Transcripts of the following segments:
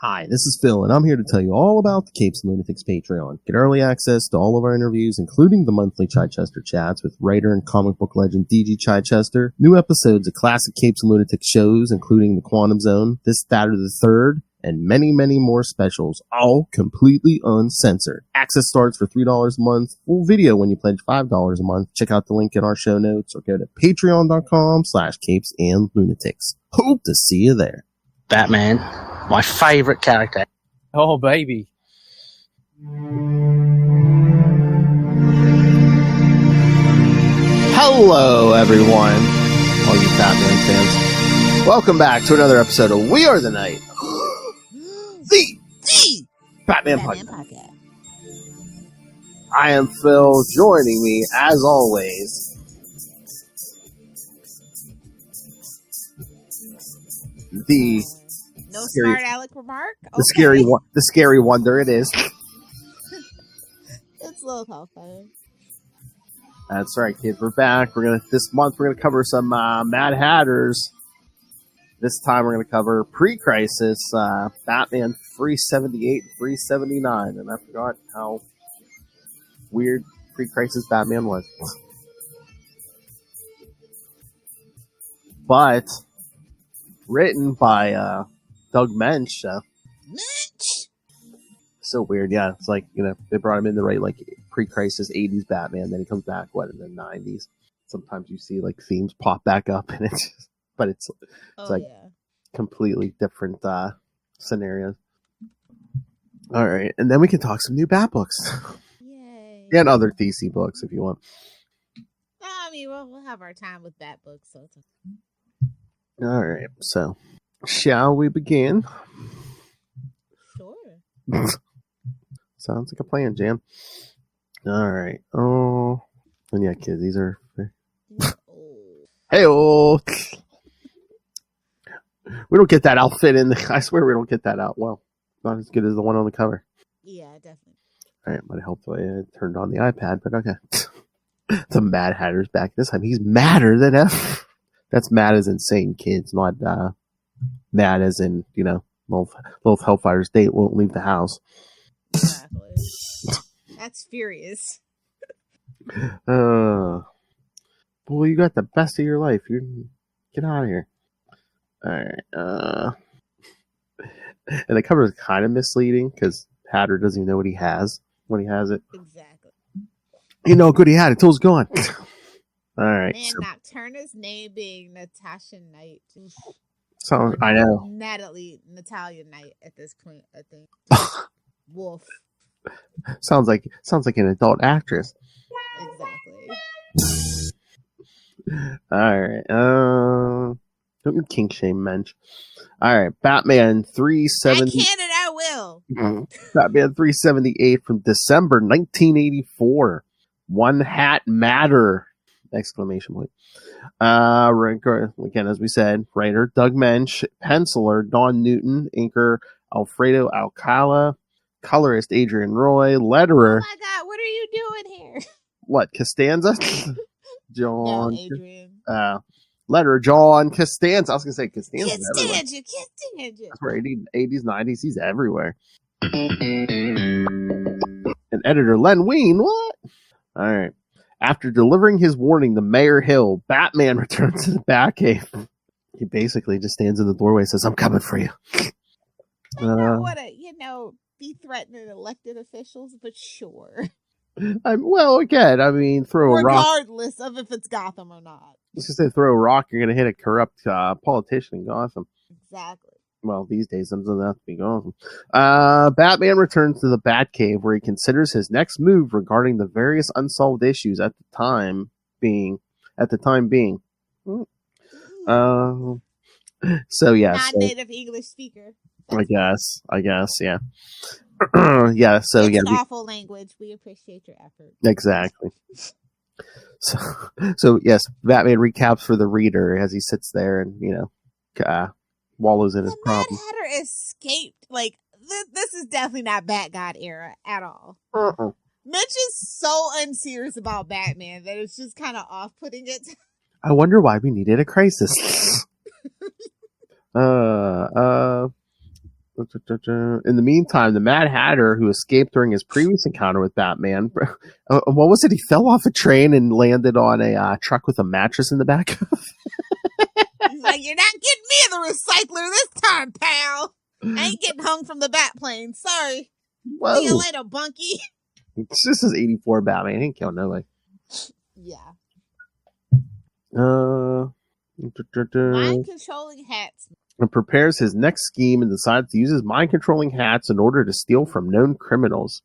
Hi, this is Phil, and I'm here to tell you all about the Capes and Lunatics Patreon. Get early access to all of our interviews, including the monthly Chichester chats with writer and comic book legend D.G. Chichester, new episodes of classic Capes and Lunatics shows, including The Quantum Zone, This, That, or the Third, and many, many more specials, all completely uncensored. Access starts for $3 a month, full video when you pledge $5 a month. Check out the link in our show notes or go to patreon.com/CapesandLunatics. Hope to see you there. Batman, my favorite character. Oh, baby. Hello, everyone, all you Batman fans. Welcome back to another episode of We Are the Night, the Batman Podcast. I am Phil. Joining me, as always, the no smart aleck remark. Okay. The scary wonder it is. It's a little tough. That's right, kids. We're back. This month we're gonna cover some Mad Hatters. This time we're gonna cover pre-crisis Batman 378, 379, and I forgot how weird pre-crisis Batman was. But written by Doug Mensch. So weird, yeah. It's like, they brought him in to write like pre-crisis 80s Batman, then he comes back, in the 90s. Sometimes you see like themes pop back up and it's completely different scenarios. Alright, and then we can talk some new Bat books. Yay. And other DC books if you want. I mean, we'll have our time with Bat books, so it's okay. Alright, so shall we begin? Sure. Sounds like a plan, Jam. Alright. Oh. And yeah, kids, these are... Hey-oh! We don't get that outfit in I swear we don't get that out. Well, not as good as the one on the cover. Yeah, definitely. Alright, but hopefully I turned on the iPad, but okay. The Mad Hatter's back this time. He's madder than ever. That's mad as insane, kids, not mad as in, both Hellfire's date won't leave the house. Exactly. That's furious. Boy, you got the best of your life. Get out of here. Alright, and the cover is kind of misleading because Hatter doesn't even know what he has when he has it. Exactly. You know how good he had it till it's gone. Alright. Man, Nocturna's name being Natasha Knight. So, I know. Natalia Knight at this point, I think. Wolf. Sounds like an adult actress. Exactly. Alright. Don't you kink shame Mensch. Alright, Batman 370. I can and I will. Batman 378 from December 1984. One hat matter! Exclamation point. Again, as we said, writer Doug Mensch, penciler Don Newton, inker Alfredo Alcala, colorist Adrian Roy, letterer. Oh my God, what are you doing here? What, Costanza? John. No, Adrian. Letterer John Costanza. I was gonna say Costanza. Costanza. That's where 80s, 90s. He's everywhere. And editor Len Wein. What? All right. After delivering his warning to Mayor Hill, Batman returns to the Batcave. He basically just stands in the doorway and says, "I'm coming for you." I don't want to, be threatening elected officials, but sure. Throw a rock. Regardless of if it's Gotham or not. Let's just say throw a rock, you're going to hit a corrupt politician in Gotham. Exactly. Well, these days, it doesn't have to be Gotham. Batman returns to the Batcave where he considers his next move regarding the various unsolved issues at the time being. So, yeah. Non-native English speaker. I guess, yeah. Yeah, so it's yeah. Awful language. We appreciate your effort. Exactly. So yes, Batman recaps for the reader as he sits there and, wallows in his problem. Mad Hatter escaped. Like, this is definitely not Bat God era at all. Mitch is so unserious about Batman that it's just kind of off-putting it. I wonder why we needed a crisis. In the meantime, the Mad Hatter, who escaped during his previous encounter with Batman, what was it? He fell off a train and landed on a truck with a mattress in the back. He's like, you're not getting me in the recycler this time, pal. I ain't getting hung from the bat plane. Sorry. Whoa. See you later, Bunky. This is 84 Batman. He ain't killing nobody. Yeah. Mind-controlling hats. And prepares his next scheme and decides to use his mind-controlling hats in order to steal from known criminals.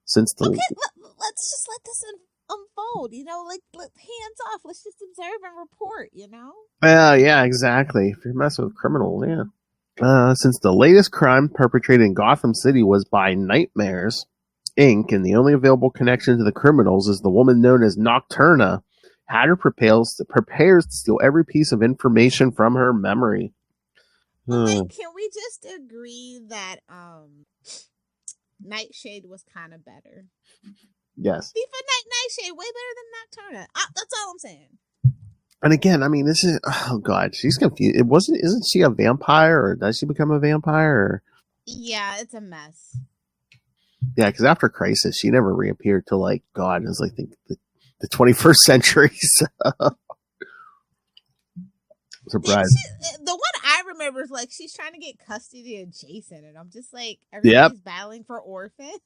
Since the let's just let this unfold. Hands off. Let's just observe and report. Yeah, exactly. If you're messing with criminals, yeah. Since the latest crime perpetrated in Gotham City was by Nightmares, Inc., and the only available connection to the criminals is the woman known as Nocturna, Hatter prepares to steal every piece of information from her memory. Can we just agree that Nightshade was kind of better? Yes. Nightshade way better than Nocturna. That's all I'm saying. And again, I mean, this is she's confused. Isn't she a vampire, or does she become a vampire? Or? Yeah, it's a mess. Yeah, because after Crisis, she never reappeared till God, it was like the 21st century. So. Surprise. The one I remember is she's trying to get custody of Jason, and I'm just everybody's battling for orphans.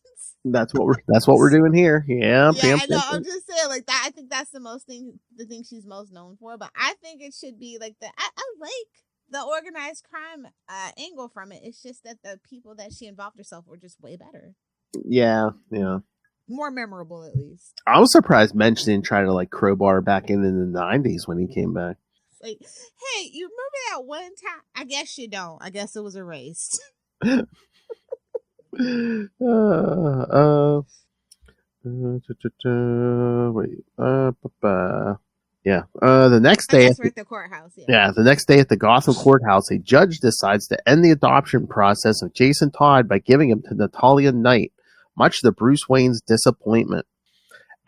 That's what we're doing here. Yeah, I know. I'm just saying that. I think that's the thing she's most known for. But I think it should be I like the organized crime angle from it. It's just that the people that she involved herself were just way better. Yeah. More memorable, at least. I was surprised Mensch didn't try to crowbar back in the 90s when he came back. Hey, you remember that one time? I guess you don't. I guess it was erased. The next day at the courthouse. Yeah, the next day at the Gotham courthouse, a judge decides to end the adoption process of Jason Todd by giving him to Natalia Knight, much to Bruce Wayne's disappointment.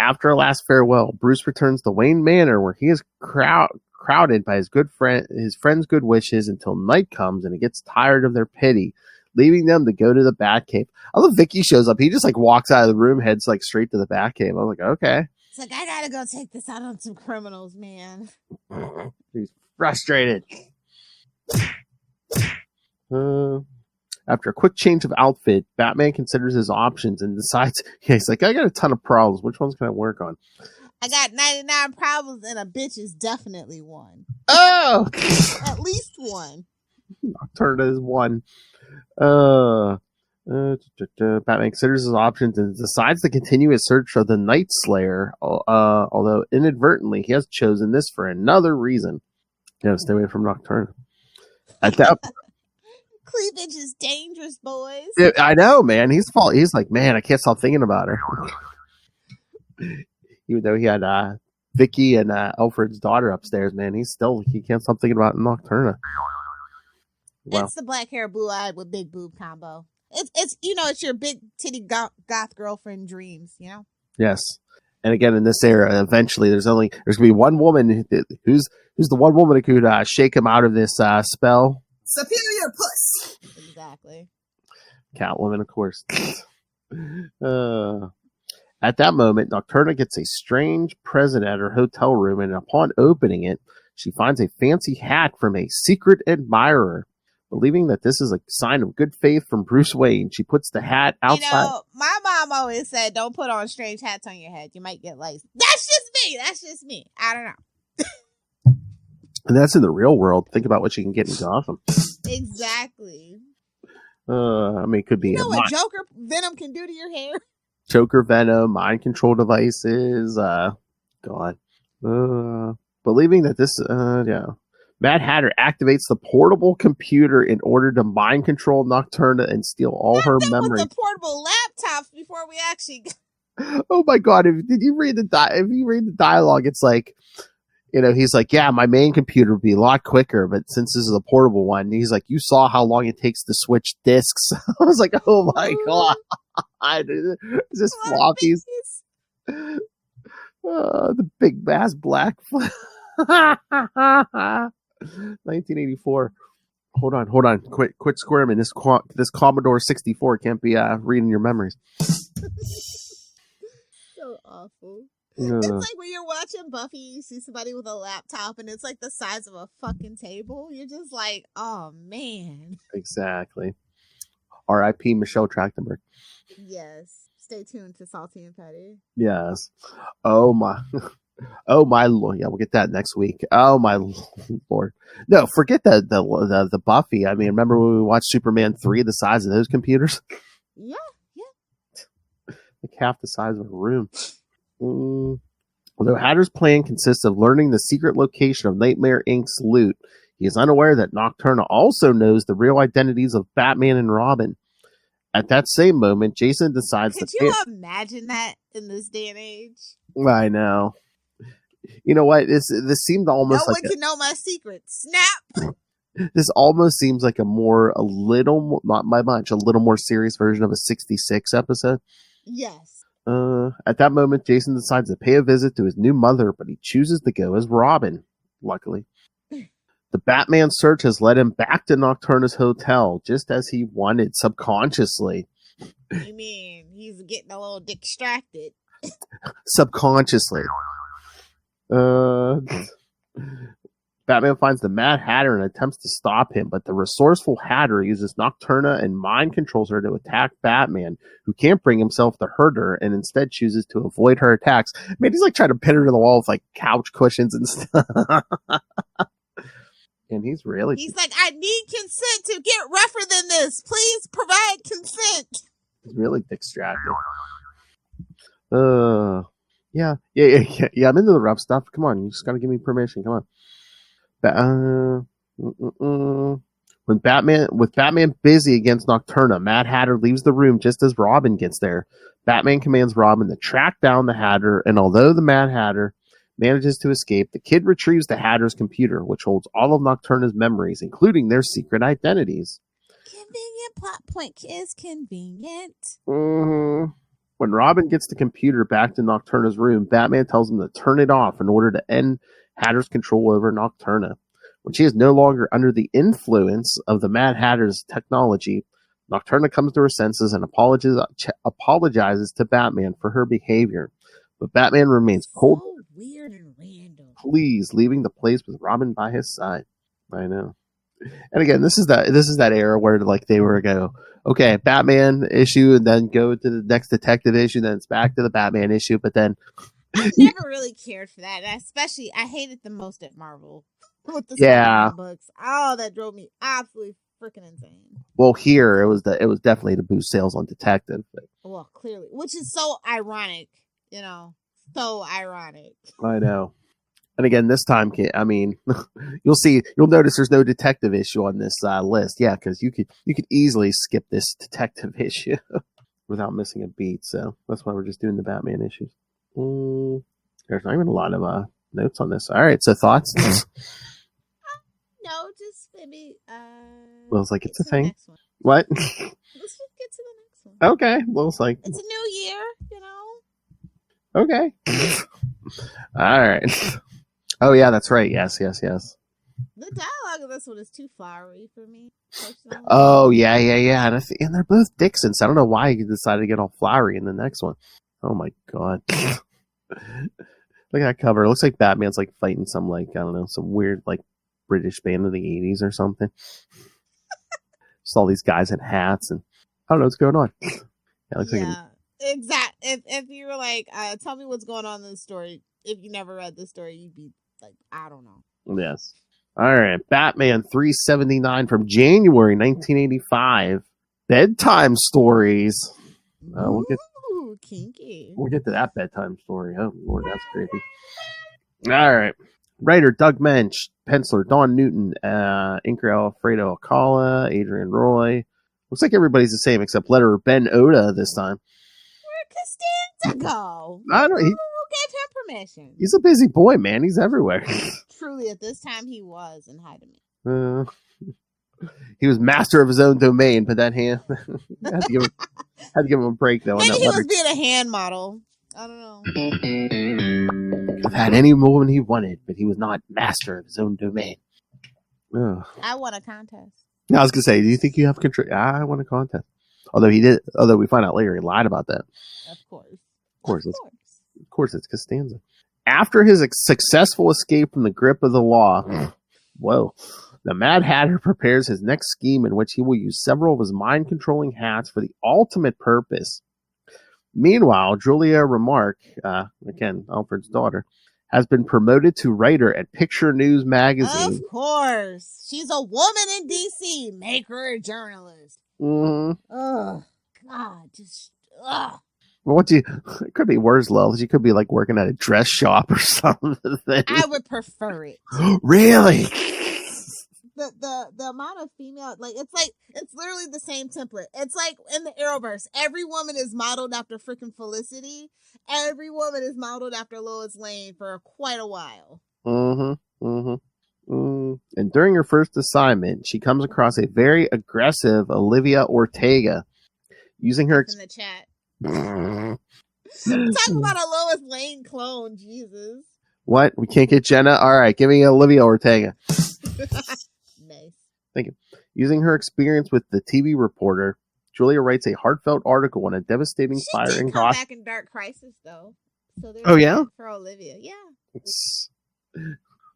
After a last farewell, Bruce returns to Wayne Manor, where he is crowded by his friend's good wishes until night comes and he gets tired of their pity, leaving them to go to the Batcave. I love Vicky shows up. He just walks out of the room, heads straight to the Batcave. I'm like, okay. It's I gotta go take this out on some criminals, man. He's frustrated. After a quick change of outfit, Batman considers his options and decides, he's like, I got a ton of problems. Which ones can I work on? I got 99 problems and a bitch is definitely one. Oh! At least one. Nocturna is one. Batman considers his options and decides to continue his search for the Night Slayer, although inadvertently he has chosen this for another reason. Stay away from Nocturna. At that cleavage is dangerous, boys. Yeah, I know, man. He's like, man, I can't stop thinking about her. Even though he had Vicky and Alfred's daughter upstairs, man, he can't stop thinking about Nocturna. Wow. It's the black hair, blue eyed with big boob combo. It's your big titty goth girlfriend dreams, Yes. And again, in this era, eventually there's gonna be one woman who's the one woman who could shake him out of this spell. Superior puss. Exactly. Catwoman, of course. At that moment, Nocturna gets a strange present at her hotel room, and upon opening it, she finds a fancy hat from a secret admirer. Believing that this is a sign of good faith from Bruce Wayne, she puts the hat outside. My mom always said, don't put on strange hats on your head. You might get lice. That's just me. I don't know. And that's in the real world. Think about what you can get in Gotham. Exactly. It could be what Joker Venom can do to your hair? Joker Venom, mind control devices. God. Believing that this, Mad Hatter activates the portable computer in order to mind control Nocturna and steal all her memories. With the portable laptops before we actually. Oh my God! If you read the dialogue, it's like, he's like, yeah, my main computer would be a lot quicker, but since this is a portable one, he's like, you saw how long it takes to switch discs. I was like, oh my God, is this floppies? The big bass black. 1984. Hold on. Quit squirming. This Commodore 64 can't be reading your memories. So awful. It's like when you're watching Buffy, you see somebody with a laptop and it's like the size of a fucking table. You're just like, oh man. Exactly. R.I.P. Michelle Trachtenberg. Yes. Stay tuned to Salty and Petty. Yes. Oh my Lord. Yeah, we'll get that next week. Oh my Lord. No, forget the Buffy. I mean, remember when we watched Superman 3, the size of those computers? Yeah. Like half the size of a room. Although Hatter's plan consists of learning the secret location of Nightmare Inc.'s loot, he is unaware that Nocturna also knows the real identities of Batman and Robin. At that same moment, Jason decides Could you imagine that in this day and age? I know. You know what? This seemed almost no like one can know my secrets. Snap! This almost seems like a little more serious version of a 66 episode. Yes. At that moment, Jason decides to pay a visit to his new mother, but he chooses to go as Robin, luckily. The Batman search has led him back to Nocturna's hotel, just as he wanted, subconsciously. You mean he's getting a little distracted? Subconsciously. Batman finds the Mad Hatter and attempts to stop him, but the resourceful Hatter uses Nocturna and mind controls her to attack Batman, who can't bring himself to hurt her and instead chooses to avoid her attacks. I mean, he's like trying to pin her to the wall with like couch cushions and stuff. And he's like, I need consent to get rougher than this. Please provide consent. He's really distracted. Yeah. I'm into the rough stuff. Come on, you just gotta give me permission. Come on. With Batman busy against Nocturna, Mad Hatter leaves the room just as Robin gets there. Batman commands Robin to track down the Hatter, and although the Mad Hatter manages to escape, the kid retrieves the Hatter's computer, which holds all of Nocturna's memories, including their secret identities. Convenient plot point, kids. Convenient. When Robin gets the computer back to Nocturna's room, Batman tells him to turn it off in order to end Hatter's control over Nocturna. When she is no longer under the influence of the Mad Hatter's technology, Nocturna comes to her senses and apologizes to Batman for her behavior. But Batman remains cold. So weird and random. Please, leaving the place with Robin by his side. I know. And again, this is that era where like they were go, okay, Batman issue, and then go to the next detective issue, then it's back to the Batman issue, but then I never really cared for that. And especially, I hated the most at Marvel with the Spider-Man books. Oh, that drove me absolutely freaking insane. Well, here it was definitely to boost sales on Detective. But. Well, clearly, which is so ironic, so ironic. I know. And again, this time, I mean, you'll notice there's no Detective issue on this list. Yeah, because you could easily skip this Detective issue without missing a beat. So that's why we're just doing the Batman issues. There's not even a lot of notes on this. All right, so thoughts? No, just maybe. Well, it's like it's a thing. What? Let's just get to the next one. Okay. Well, it's like it's a new year, Okay. All right. Oh yeah, that's right. Yes. The dialogue of this one is too flowery for me, personally. Oh yeah. And they're both Dixons. I don't know why he decided to get all flowery in the next one. Oh my god. Look at that cover. It looks like Batman's like fighting some like, I don't know, some weird like British band of the 80s or something. Just all these guys in hats and I don't know what's going on. Exactly. If you were like, tell me what's going on in the story, if you never read the story, you'd be like, I don't know. Yes. All right. Batman 379 from January 1985. Bedtime stories. Kinky. We'll get to that bedtime story. Oh, Lord, that's creepy. All right. Writer Doug Mensch. Penciler Don Newton. Inker Alfredo Alcala. Adrian Roy. Looks like everybody's the same except letterer Ben Oda this time. Where'd Costanza go? I don't know. Who gave him permission? He's a busy boy, man. He's everywhere. Truly, at this time, he was in hiding. He was master of his own domain, but that hand had to give him a break though. Maybe he was being a hand model. I don't know. I've had any woman he wanted, but he was not master of his own domain. I won a contest. I was gonna say, do you think you have control? I want a contest. Although we find out later he lied about that. Of course. Of course, it's Costanza. After his successful escape from the grip of the law, the Mad Hatter prepares his next scheme in which he will use several of his mind-controlling hats for the ultimate purpose. Meanwhile, Julia Remarque, again, Alfred's daughter, has been promoted to writer at Picture News magazine. Of course. She's a woman in D.C. Make her a journalist. Mm-hmm. Oh, God. Just, ugh. Well, it could be worse, Lil. She could be like working at a dress shop or something. I would prefer it. Really? The amount of female, it's literally the same template. It's like in the Arrowverse, every woman is modeled after freaking Felicity. Every woman is modeled after Lois Lane for quite a while. And during her first assignment, she comes across a very aggressive Olivia Ortega, using her in the chat. Talk about a Lois Lane clone, Jesus. What? We can't get Jenna? All right, give me Olivia Ortega. Nice. Thank you. Using her experience with the TV reporter, Julia writes a heartfelt article on a devastating fire in Gotham. Back in Dark Crisis, though. So for Olivia, yeah.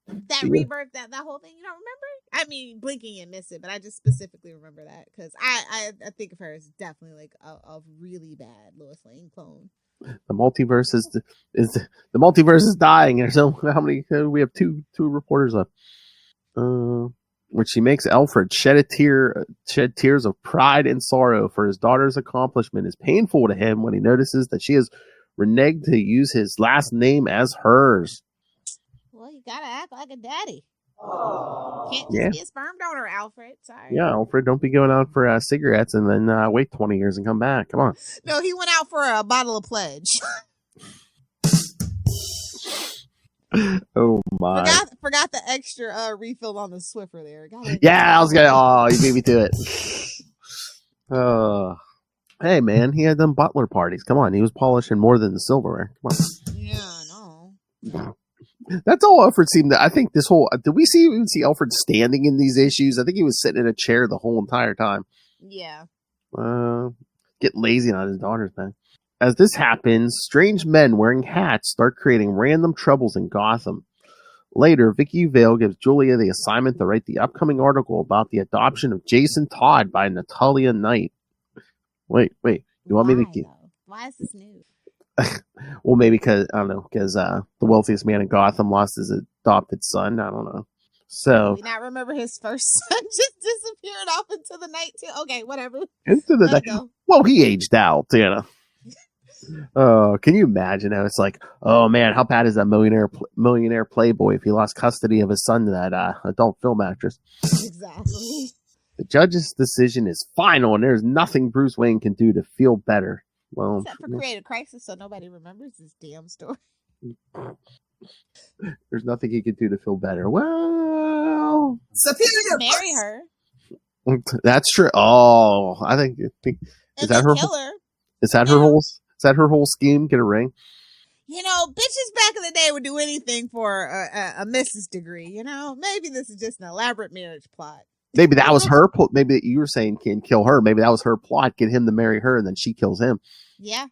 That rebirth, that whole thing, you don't remember? I mean, blinking and miss it, but I just specifically remember that because I think of her as definitely like a really bad Lois Lane clone. The multiverse the multiverse is dying. There's so how many? We have two reporters left. Which she makes Alfred shed tears of pride and sorrow for his daughter's accomplishment is painful to him when he notices that she has reneged to use his last name as hers. Well, you gotta act like a daddy. Can't just be a sperm donor, Alfred. Sorry. Yeah, Alfred, don't be going out for cigarettes and then wait 20 years and come back. Come on. No, he went out for a bottle of Pledge. Oh my! Forgot the extra refill on the Swiffer there. Yeah, I was gonna. Oh, you beat me to it. Hey man, he had them butler parties. Come on, he was polishing more than the silverware. Come on. Yeah, I know. That's all Alfred seemed to. I think this whole. Did we even see Alfred standing in these issues? I think he was sitting in a chair the whole entire time. Yeah. Get lazy on his daughter's back. As this happens, strange men wearing hats start creating random troubles in Gotham. Later, Vicky Vale gives Julia the assignment to write the upcoming article about the adoption of Jason Todd by Natalia Knight. Wait. You want me to? Why is this news? Well, maybe because I don't know. Because the wealthiest man in Gotham lost his adopted son. I don't know. So, do not remember his first son just disappeared off into the night too. Okay, whatever. Into the night. Well, he aged out, you know. Oh, can you imagine how it's like? Oh man, how bad is that millionaire playboy if he lost custody of his son to that adult film actress? Exactly. The judge's decision is final, and there's nothing Bruce Wayne can do to feel better. Well, except for create a crisis, so nobody remembers this damn story. There's nothing he can do to feel better. Well, superior. Marry her. That's true. Oh, I think is that her? Is that her whole? Is that her whole scheme? Get a ring? You know, bitches back in the day would do anything for a Mrs. degree. You know, maybe this is just an elaborate marriage plot. Maybe that was her. Maybe you were saying can kill her. Maybe that was her plot. Get him to marry her, and then she kills him. Yeah,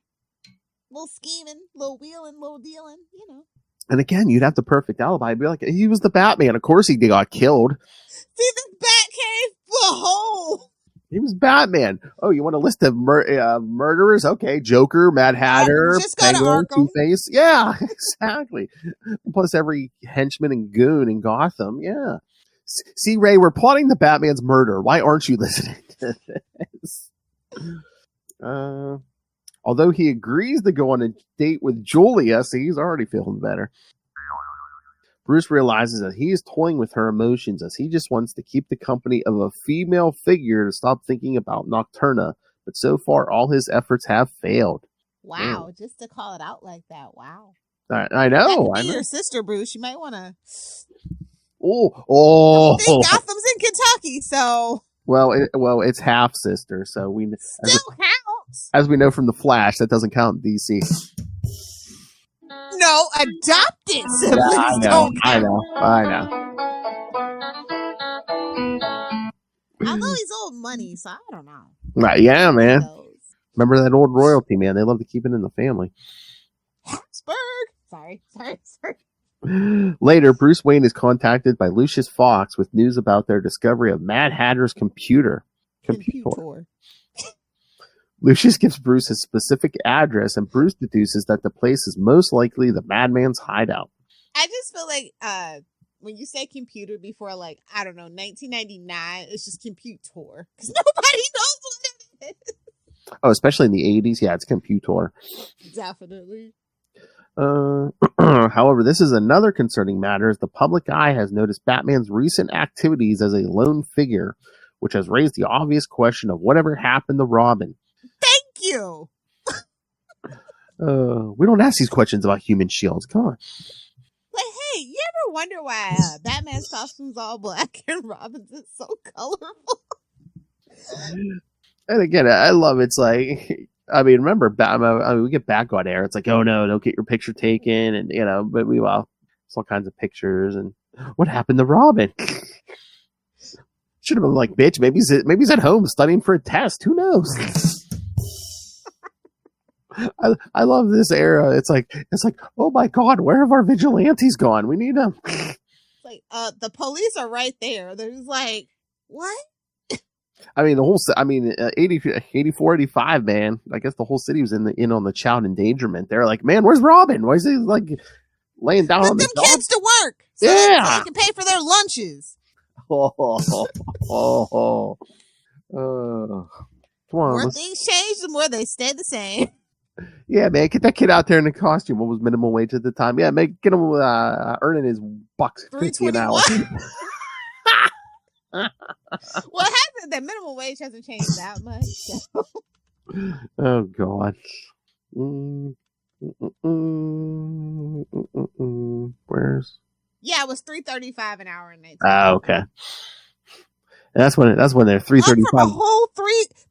little scheming, little wheeling, little dealing. You know. And again, you'd have the perfect alibi. I'd be like, he was the Batman. Of course, he got killed. See the Batcave, the hole. He was Batman. Oh, you want a list of murderers? Okay, Joker, Mad Hatter, Penguin, Two-Face. Yeah, exactly. Plus every henchman and goon in Gotham. Yeah. See, Ray, we're plotting the Batman's murder. Why aren't you listening to this? Although he agrees to go on a date with Julia, so he's already feeling better. Bruce realizes that he is toying with her emotions as he just wants to keep the company of a female figure to stop thinking about Nocturna. But so far, all his efforts have failed. Wow, just to call it out like that. Wow. I know. I know. Your sister, Bruce. You might want to. Oh. I think Gotham's in Kentucky, so. Well, it's half sister, so we still counts. As we know from the Flash, that doesn't count in DC. No, adopted siblings don't count. I know. Although he's old money, so I don't know. Right, yeah, man. Remember that old royalty, man? They love to keep it in the family. Habsburg. Sorry. Later, Bruce Wayne is contacted by Lucius Fox with news about their discovery of Mad Hatter's computer. Lucius gives Bruce a specific address, and Bruce deduces that the place is most likely the Madman's hideout. I just feel like when you say computer before, like, I don't know, 1999, it's just computer. Because nobody knows what it is. Oh, especially in the 80s. Yeah, it's computer. Definitely. However, this is another concerning matter, as the public eye has noticed Batman's recent activities as a lone figure, which has raised the obvious question of whatever happened to Robin. Thank you! We don't ask these questions about human shields. Come on. But hey, you ever wonder why Batman's costume's all black and Robin's is so colorful? And again, I love it's like, I mean, remember, we get back on air. It's like, oh no, don't get your picture taken, and but we it's all kinds of pictures. And what happened to Robin? Should have been like, bitch. Maybe he's at home studying for a test. Who knows? I love this era. It's like, oh my god, where have our vigilantes gone? We need them. It's like, the police are right there. They're just like, what? I mean, 84, 85, man. I guess the whole city was in on the child endangerment. They're like, man, where's Robin? Why is he like laying down on the them kids to work? So yeah, they can pay for their lunches. Come on, more things change, the more they stay the same. Yeah, man, get that kid out there in a costume. What was minimum wage at the time? Yeah, get him earning his $1.50 an hour. Well, the minimum wage hasn't changed that much. So. Oh God. Where's? Yeah, it was $3.35 an hour in 19. Oh, okay. And that's when they're $3.35. From a whole $3.10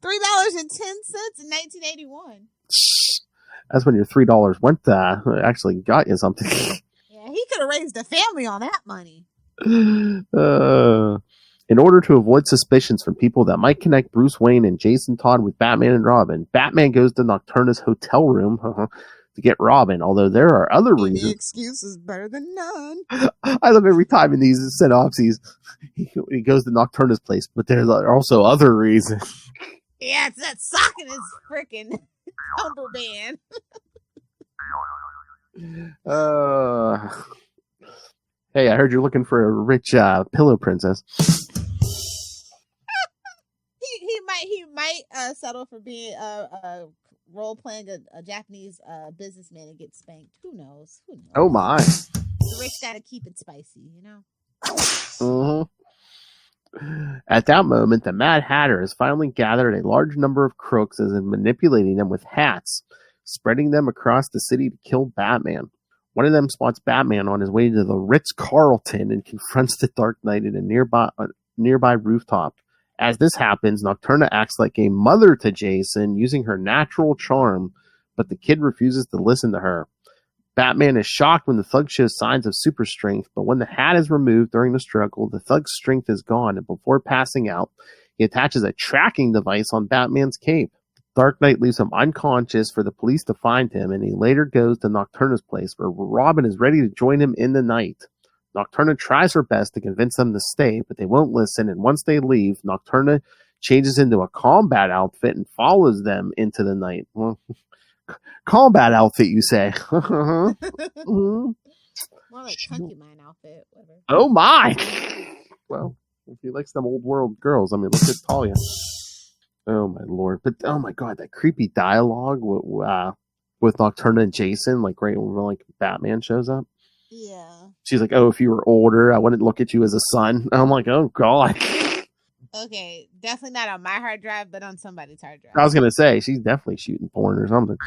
in 1981. That's when your $3 went actually got you something. Yeah, he could have raised a family on that money. In order to avoid suspicions from people that might connect Bruce Wayne and Jason Todd with Batman and Robin, Batman goes to Nocturna's hotel room to get Robin, although there are other reasons. The excuse is better than none. I love every time in these synopses he goes to Nocturna's place, but there are also other reasons. Yeah, it's that sock in his freaking cummerbund. Hey, I heard you're looking for a rich pillow princess. He might settle for being role playing a Japanese businessman and get spanked. Who knows? Oh my! The rich gotta keep it spicy, Mm-hmm. At that moment, the Mad Hatter has finally gathered a large number of crooks and is manipulating them with hats, spreading them across the city to kill Batman. One of them spots Batman on his way to the Ritz-Carlton and confronts the Dark Knight at a nearby rooftop. As this happens, Nocturna acts like a mother to Jason, using her natural charm, but the kid refuses to listen to her. Batman is shocked when the thug shows signs of super strength, but when the hat is removed during the struggle, the thug's strength is gone, and before passing out, he attaches a tracking device on Batman's cape. Dark Knight leaves him unconscious for the police to find him, and he later goes to Nocturna's place, where Robin is ready to join him in the night. Nocturna tries her best to convince them to stay, but they won't listen, and once they leave, Nocturna changes into a combat outfit and follows them into the night. Combat outfit, you say? More like Chunky Mine outfit. Whatever. Oh my! Well, if he likes them old world girls, I mean, look at Talia. Oh my lord! But oh my god, that creepy dialogue with Nocturna and Jason, like right when like Batman shows up. Yeah. She's like, "Oh, if you were older, I wouldn't look at you as a son." And I'm like, "Oh god." Okay, definitely not on my hard drive, but on somebody's hard drive. I was gonna say she's definitely shooting porn or something.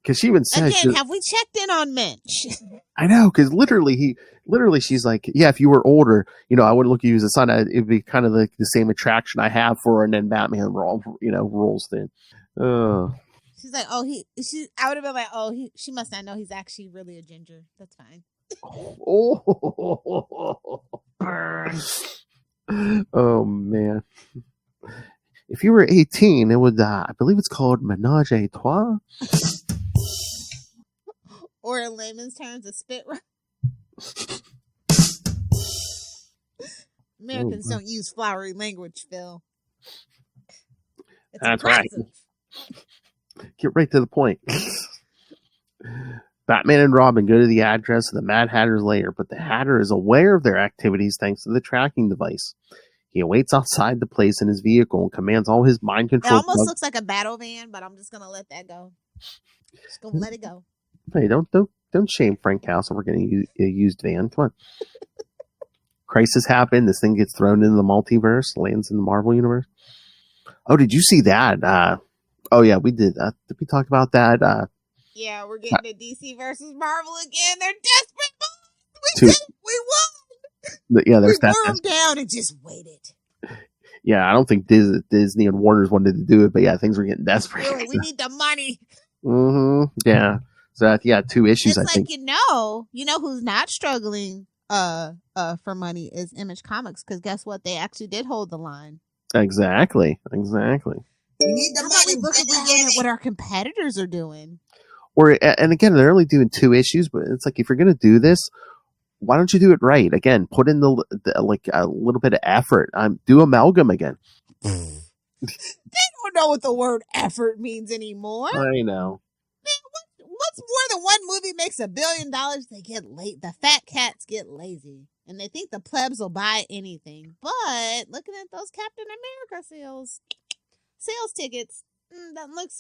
Because she even says, again, have we checked in on Minch? I know, because literally, she's like, yeah, if you were older, I wouldn't look at you as a son. It'd be kind of like the same attraction I have for her, and then Batman rolls in. She's like, I would have been like, she must not know he's actually really a ginger. That's fine. Oh man. If you were 18, it would, I believe it's called Menage a Trois. Or in layman's terms, a spit round. Americans don't use flowery language, Phil. It's That's aggressive. Right. Get right to the point. Batman and Robin go to the address of the Mad Hatter's lair, but the Hatter is aware of their activities thanks to the tracking device. He awaits outside the place in his vehicle and commands all his mind control. It almost looks like a battle van, but I'm just gonna let that go. Just gonna let it go. Hey, don't shame Frank Castle for getting a used van. Come on. Crisis happened. This thing gets thrown into the multiverse, lands in the Marvel universe. Oh, did you see that? Oh yeah, we did. Did we talk about that? Yeah, we're getting the DC versus Marvel again. They're desperate. We won. Yeah, there's we wore them down and just waited. Yeah, I don't think Disney and Warner's wanted to do it, but yeah, things were getting desperate. Really, we need the money. Yeah. So yeah, 2 issues. It's I like think. you know who's not struggling for money is Image Comics, because guess what? They actually did hold the line. Exactly. We need the money. Look at what our competitors are doing. And again, they're only doing 2 issues, but it's like if you're going to do this, why don't you do it right? Again, put in the like a little bit of effort. Do Amalgam again. They don't know what the word effort means anymore. I know. What's more than one movie makes $1 billion? They get late. The fat cats get lazy, and they think the plebs will buy anything. But looking at those Captain America sales tickets, doesn't look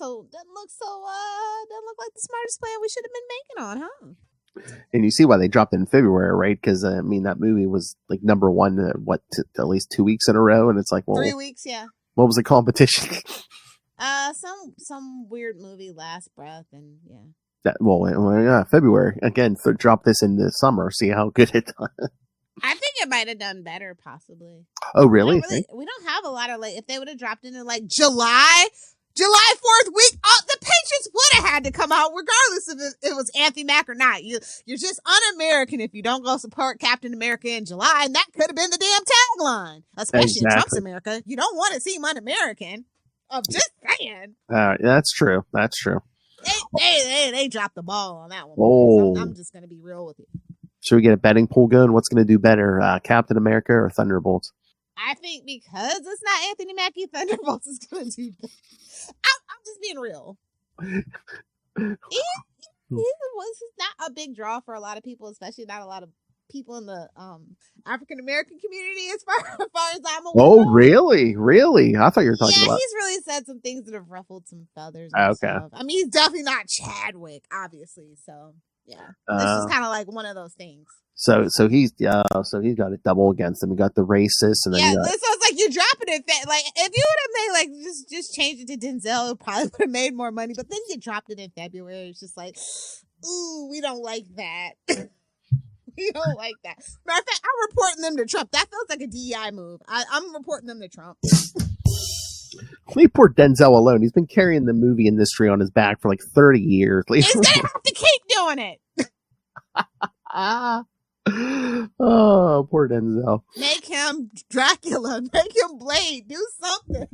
like the smartest plan we should have been making on, huh? And you see why they dropped it in February, right? Because I mean, that movie was like number 1, at least 2 weeks in a row, and it's like, well, 3 weeks, yeah. What was the competition? Some weird movie, Last Breath, and yeah. February again. Drop this in the summer. See how good it does. I think it might have done better, possibly. Oh, really? We don't have a lot of if they would have dropped it in like July 4th week, the Patriots would have had to come out regardless if it was Anthony Mack or not. You're just un-American if you don't go support Captain America in July, and that could have been the damn tagline, especially in Trump's America. You don't want to seem un-American. I'm just saying. That's true. That's true. They dropped the ball on that one. Oh. I'm just going to be real with you. Should we get a betting pool going? What's going to do better, Captain America or Thunderbolts? I think because it's not Anthony Mackie, Thunderbolts is going to do better. I'm just being real. He's not a big draw for a lot of people, especially not a lot of people in the African American community as far as I'm aware. Oh, really? Really? I thought you were talking about... Yeah, he's really said some things that have ruffled some feathers. Okay. Stuff. I mean, he's definitely not Chadwick, obviously. So, yeah. This is kind of like one of those things. So he's got a double against him. We got the racist, and then so it's like you're dropping it. Like if you would have made just change it to Denzel, it probably would have made more money. But then you dropped it in February. It's just like, ooh, we don't like that. We don't like that. Matter of fact, I'm reporting them to Trump. That feels like a DEI move. I'm reporting them to Trump. Leave poor Denzel alone. He's been carrying the movie industry on his back for like 30 years. He's gonna have to keep doing it. Oh, poor Denzel. Make him Dracula. Make him Blade. Do something.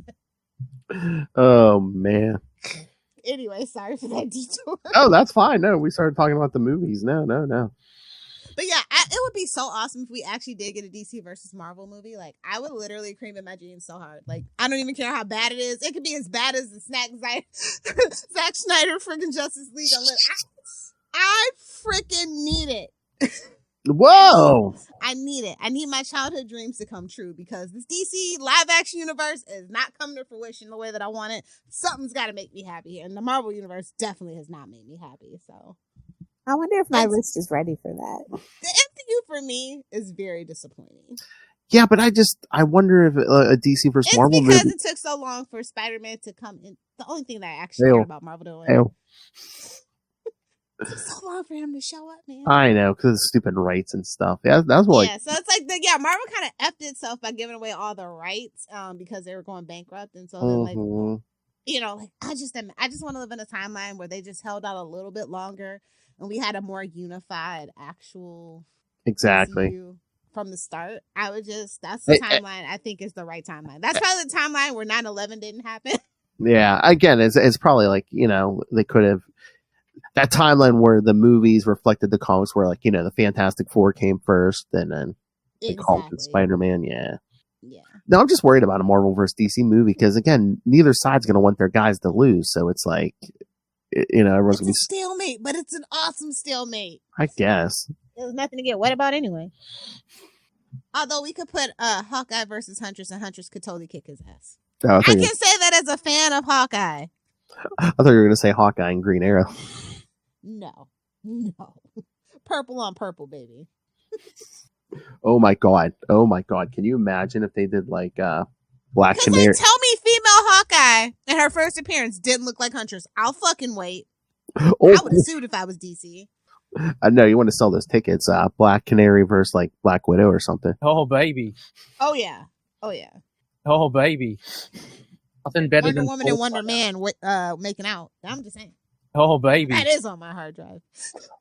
Oh, man. Anyway, sorry for that detour. Oh, that's fine. No, we started talking about the movies. No. But yeah, it would be so awesome if we actually did get a DC versus Marvel movie. Like, I would literally cream in my jeans so hard. Like, I don't even care how bad it is. It could be as bad as the Zack Snyder freaking Justice League. I freaking need it. Whoa! I need it. I need my childhood dreams to come true because this DC live action universe is not coming to fruition the way that I want it. Something's got to make me happy here. And the Marvel universe definitely has not made me happy. So I wonder if my list is ready for that. The MCU for me is very disappointing. Yeah, but I wonder if a DC versus Marvel movie... It's because it took so long for Spider-Man to come in. The only thing that I actually care about Marvel doing. It took so long for him to show up, man. I know, because of stupid rights and stuff. Yeah, that's what. Yeah, so it's like Marvel kind of effed itself by giving away all the rights, because they were going bankrupt, and so then I just want to live in a timeline where they just held out a little bit longer, and we had a more unified actual exactly from the start. That's the timeline I think is the right timeline. That's probably the timeline where 9/11 didn't happen. Yeah, again, it's probably like, they could have that timeline where the movies reflected the comics, where like, the Fantastic Four came first, and then they called it Spider-Man. Yeah. No, I'm just worried about a Marvel versus DC movie because, again, neither side's going to want their guys to lose. So it's like, everyone's going to be stalemate, but it's an awesome stalemate. I guess. There's nothing to get wet about anyway. Although we could put Hawkeye versus Huntress, and Huntress could totally kick his ass. I can say that as a fan of Hawkeye. I thought you were going to say Hawkeye and Green Arrow. No. Purple on purple, baby. Oh my god. Can you imagine if they did like Black Canary? Tell me female Hawkeye in her first appearance didn't look like Huntress. I'll fucking wait. I would have sued if I was DC. I know you want to sell those tickets. Black Canary versus like Black Widow or something. Oh baby. Oh yeah. Oh baby. Nothing better Wonder than Woman and Wonder Man making out. I'm just saying. Oh baby. That is on my hard drive.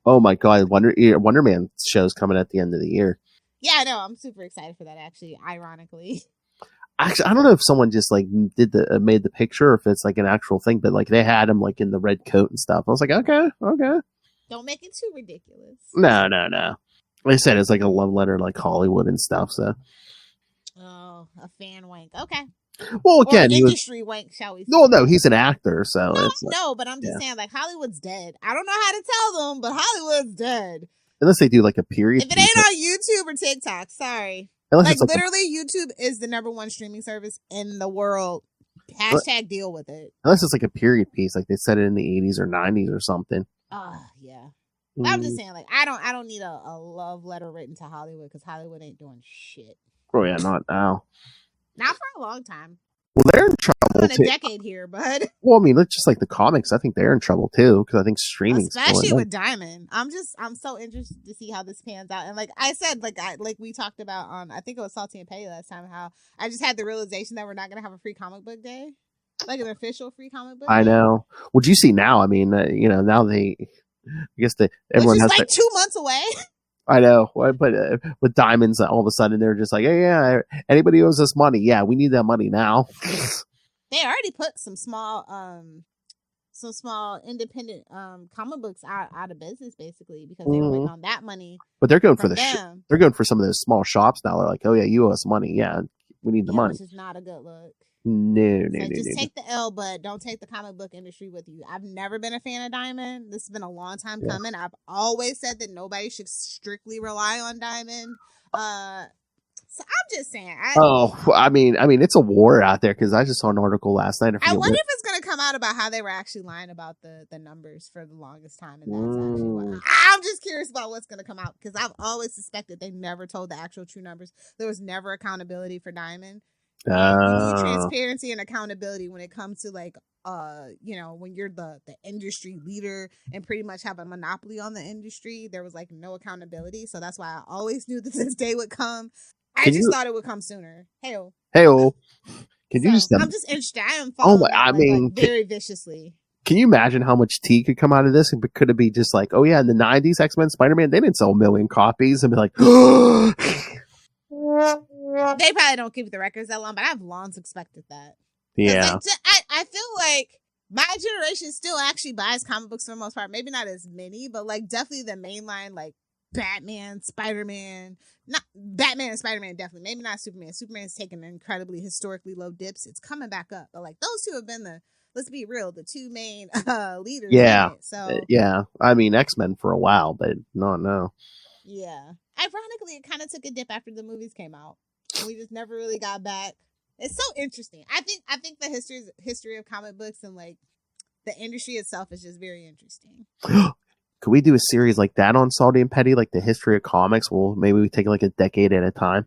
Oh my god, Wonder Man show's coming at the end of the year. Yeah, I know. I'm super excited for that. Actually, ironically. Actually, I don't know if someone just like made the picture, or if it's like an actual thing, but like they had him like in the red coat and stuff. I was like, okay. Don't make it too ridiculous. No. Like I said, it's like a love letter, like Hollywood and stuff. So. Oh, a fan wank. Okay. Well, again, or industry wank, shall we say? No, he's an actor, so but I'm just saying, like, Hollywood's dead. I don't know how to tell them, but Hollywood's dead. Unless they do like a period. If it ain't on YouTube or TikTok, sorry. Like literally, YouTube is the #1 streaming service in the world. Hashtag deal with it. Unless it's like a period piece, like they said it in the 80s or 90s or something. Yeah. I'm just saying, like, I don't need a love letter written to Hollywood because Hollywood ain't doing shit. Oh yeah, not now. Not for a long time. Well, they're in trouble too. A decade here, bud. Well, I mean, it's just like the comics. I think they're in trouble too because I think streaming, especially with Diamond. I'm so interested to see how this pans out. And like I said, like we talked about on, I think it was Salty and Petty last time, how I just had the realization that we're not gonna have a free comic book day, like an official free comic book. I know. What you see now? I mean, now I guess everyone has like 2 months away. I know, but with Diamonds, all of a sudden they're just like, hey, yeah, anybody owes us money. Yeah, we need that money now. They already put some small independent comic books out of business basically because they were waiting on that money. But they're going for they're going for some of those small shops now. They're like, oh yeah, you owe us money. Yeah, we need the money. Which is not a good look. No. Just take the L, but don't take the comic book industry with you. I've never been a fan of Diamond. This has been a long time coming. I've always said that nobody should strictly rely on Diamond. So I'm just saying. I mean, it's a war out there because I just saw an article last night. I wonder if it's going to come out about how they were actually lying about the numbers for the longest time. And that's actually I'm just curious about what's going to come out because I've always suspected they never told the actual true numbers. There was never accountability for Diamond. You need transparency and accountability when it comes to like when you're the industry leader and pretty much have a monopoly on the industry. There was like no accountability, so that's why I always knew that this day would come. I just thought it would come sooner. Hey-o. Can you just? I'm just interested. I am following very viciously. Can you imagine how much tea could come out of this? Could it be just like, oh yeah, in the 90s, X-Men, Spider-Man, they didn't sell 1 million copies and be like, they probably don't keep the records that long, but I've long suspected that. Yeah. I feel like my generation still actually buys comic books for the most part. Maybe not as many, but like definitely the mainline, like Batman, Spider-Man. Not Batman and Spider-Man, definitely. Maybe not Superman. Superman's taken incredibly historically low dips. It's coming back up. But like those two have been let's be real, the two main leaders. Yeah. So yeah. I mean, X-Men for a while, but no. Yeah. Ironically, it kind of took a dip after the movies came out. And we just never really got back. It's so interesting. I think the history of comic books and like the industry itself is just very interesting. Could we do a series like that on Salty and Petty, like the history of comics? Well, maybe we take like a decade at a time.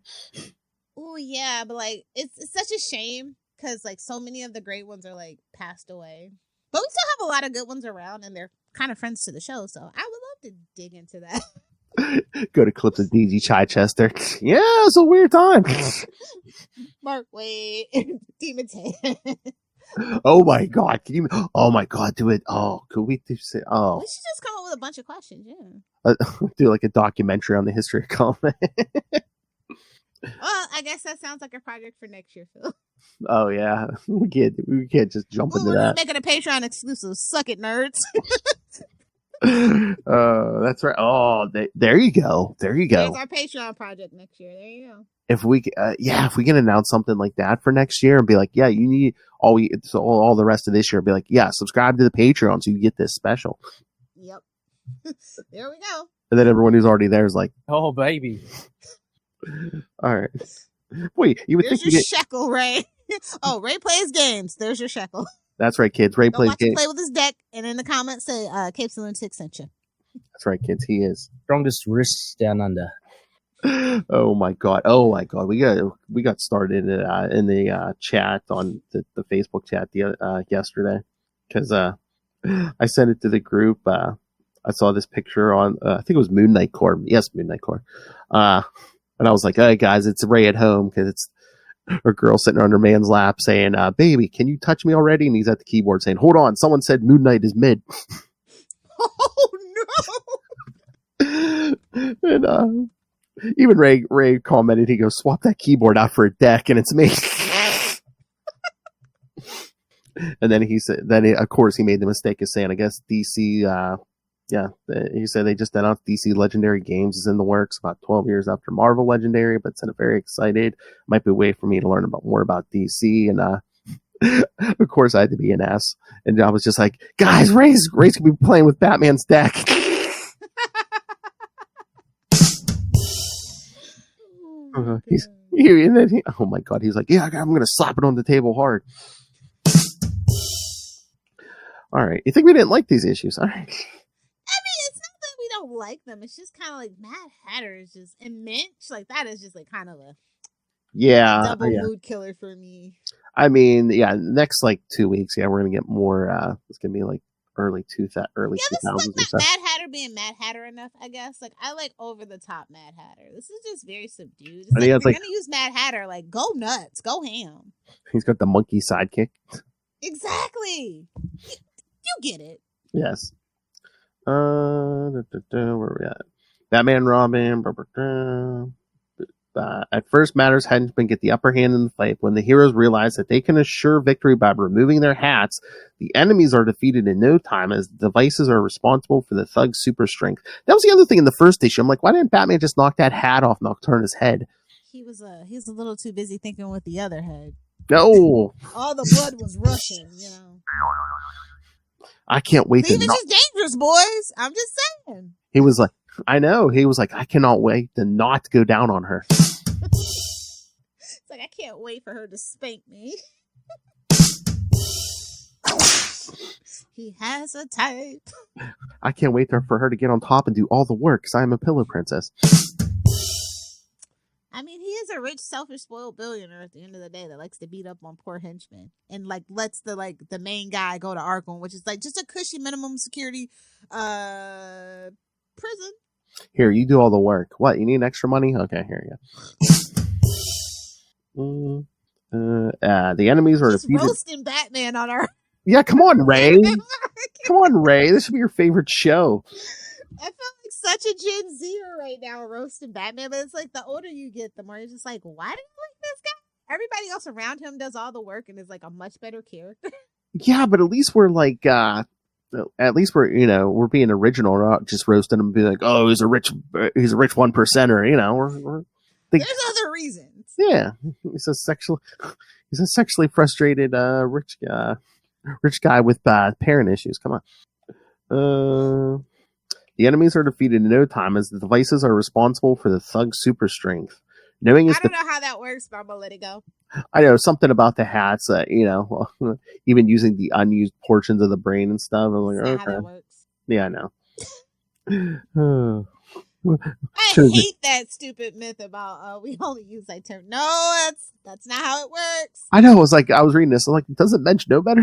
Oh yeah, but like it's such a shame because like so many of the great ones are like passed away. But we still have a lot of good ones around, and they're kind of friends to the show. So I would love to dig into that. Go to clips of DG Chichester. Yeah, it's a weird time. Mark Wade, Demon Tan. Oh my god! Can you? Oh my god! Do it! Oh, could we do? Oh, we should just come up with a bunch of questions. Yeah. Do like a documentary on the history of comics. Well, I guess that sounds like a project for next year, Phil. Oh yeah, we can't just jump into We're that. making a Patreon exclusive. Suck it, nerds. That's right. Oh, there you go. There you There's go. our Patreon project next year. There you go. If we can announce something like that for next year and be like, yeah, you need all the rest of this year, be like, yeah, subscribe to the Patreon so you get this special. Yep. There we go. And then everyone who's already there is like, Oh, baby. all right. Wait, you would There's think your shekel, Ray. Oh, Ray plays games. There's your shekel. That's right, kids. Ray Go plays watch him games. play with his deck, and in the comments say, Capes and Lunatics sent you. That's right, kids. He is. Strongest wrists down under. Oh my god! We got started in the chat on the Facebook chat yesterday because I sent it to the group. I saw this picture on I think it was Moon Knight Core. Yes, Moon Knight Core. And I was like, "Hey guys, it's Ray at home," because it's a girl sitting on her man's lap saying, "Baby, can you touch me already?" And he's at the keyboard saying, "Hold on, someone said Moon Knight is mid." Oh no! And even Ray commented, he goes, "Swap that keyboard out for a deck," and it's me. And then he said, of course, he made the mistake of saying, I guess DC, he said they just announced DC Legendary Games is in the works about 12 years after Marvel Legendary, but said very excited. Might be a way for me to learn more about DC. And of course, I had to be an ass. And I was just like, guys, Ray's going to be playing with Batman's deck. Oh my god, he's like, yeah, I'm gonna slap it on the table hard. All right, you think we didn't like these issues? All right. I mean, it's not that we don't like them. It's just kind of like Mad Hatter is just, and Minch, like that is just like kind of a double mood killer for me. I mean, yeah, next like 2 weeks, we're gonna get more. It's gonna be like early 2000s. This is like not Mad Hatter being Mad Hatter enough, I guess. Like I like over the top Mad Hatter. This is just very subdued. It's like, if you're gonna use Mad Hatter, like go nuts, go ham. He's got the monkey sidekick. Exactly. You get it. Yes. Where are we at? Batman, Robin. At first, Matter's henchmen get the upper hand in the fight. When the heroes realize that they can assure victory by removing their hats, the enemies are defeated in no time as the devices are responsible for the thug's super strength. That was the other thing in the first issue. I'm like, why didn't Batman just knock that hat off Nocturna's head? He was a little too busy thinking with the other head. No. All the blood was rushing, you know. I can't wait Leavage is dangerous, boys. I'm just saying. He was like, I know. He was like, I cannot wait to not go down on her. It's like, I can't wait for her to spank me. He has a type. I can't wait for her to get on top and do all the work because I am a pillow princess. I mean, he is a rich, selfish, spoiled billionaire at the end of the day that likes to beat up on poor henchmen and like lets the main guy go to Arkham, which is like just a cushy minimum security prison. Here, you do all the work. What, you need extra money? Okay, here you go. The enemies are defeated. Roasting Batman on our. Yeah, come on, Ray. Come on, Ray. This should be your favorite show. I feel like such a Gen Zer right now roasting Batman, but it's like the older you get, the more you're just like, why do you like this guy? Everybody else around him does all the work and is like a much better character. Yeah, but at least we're like, we're being original. We're not just roasting him and be like, oh, he's a rich 1%er. You know, there's other reasons. Yeah, he's a sexually frustrated rich guy with parent issues. Come on. The enemies are defeated in no time as the devices are responsible for the thug's super strength. I don't know how that works, but I'm gonna let it go. I know something about the hats, even using the unused portions of the brain and stuff. I'm like, okay. How that works. Yeah, I know. I hate that stupid myth about we only use that term. No, that's not how it works. I know. It was like I was reading this. I'm like, doesn't Mensch know better?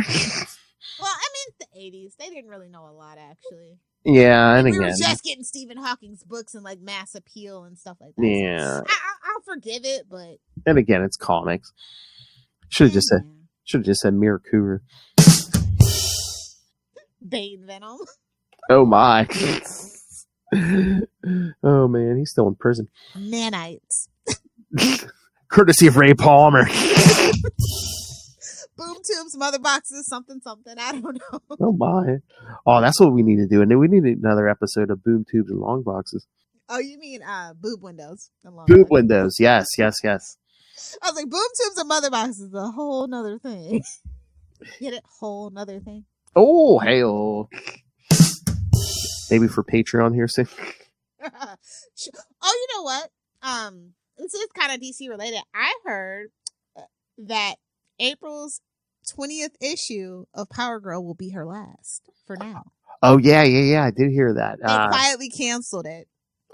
Well, I mean, the 80s, they didn't really know a lot, actually. Yeah, and we again, were just getting Stephen Hawking's books and like Mass Appeal and stuff like that. Yeah, so I'll forgive it, but and again, it's comics. Should have just said Mirakuru. Bane Venom. Oh my! Oh man, he's still in prison. Nanites. Courtesy of Ray Palmer. Boom tubes, mother boxes, something. I don't know. Oh my! Oh, that's what we need to do, and then we need another episode of boom tubes and long boxes. Oh, you mean boob windows? And long Boob boxes. windows, yes. I was like, boom tubes and mother boxes is a whole nother thing. Get it? Whole nother thing. Oh, hey, oh. Maybe for Patreon here soon. Oh, you know what? This is kind of DC related. I heard that April's 20th issue of Power Girl will be her last for now. Oh yeah, I did hear that. They quietly canceled it,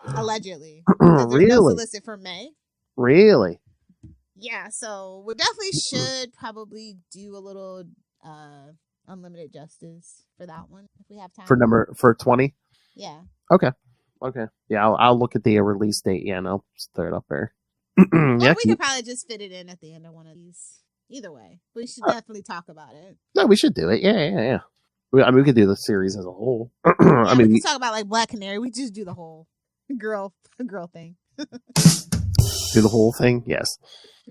allegedly. Because there's no solicit for May. Really? Yeah, so we definitely should probably do a little unlimited justice for that one if we have time. For 20? Yeah. Okay. Yeah, I'll look at the release date. Yeah, and I'll just throw it up there. Or we could probably just fit it in at the end of one of these. Either way, we should definitely talk about it. No, we should do it. Yeah. We could do the series as a whole. Yeah, we can talk about like Black Canary. We just do the whole girl thing. Do the whole thing? Yes.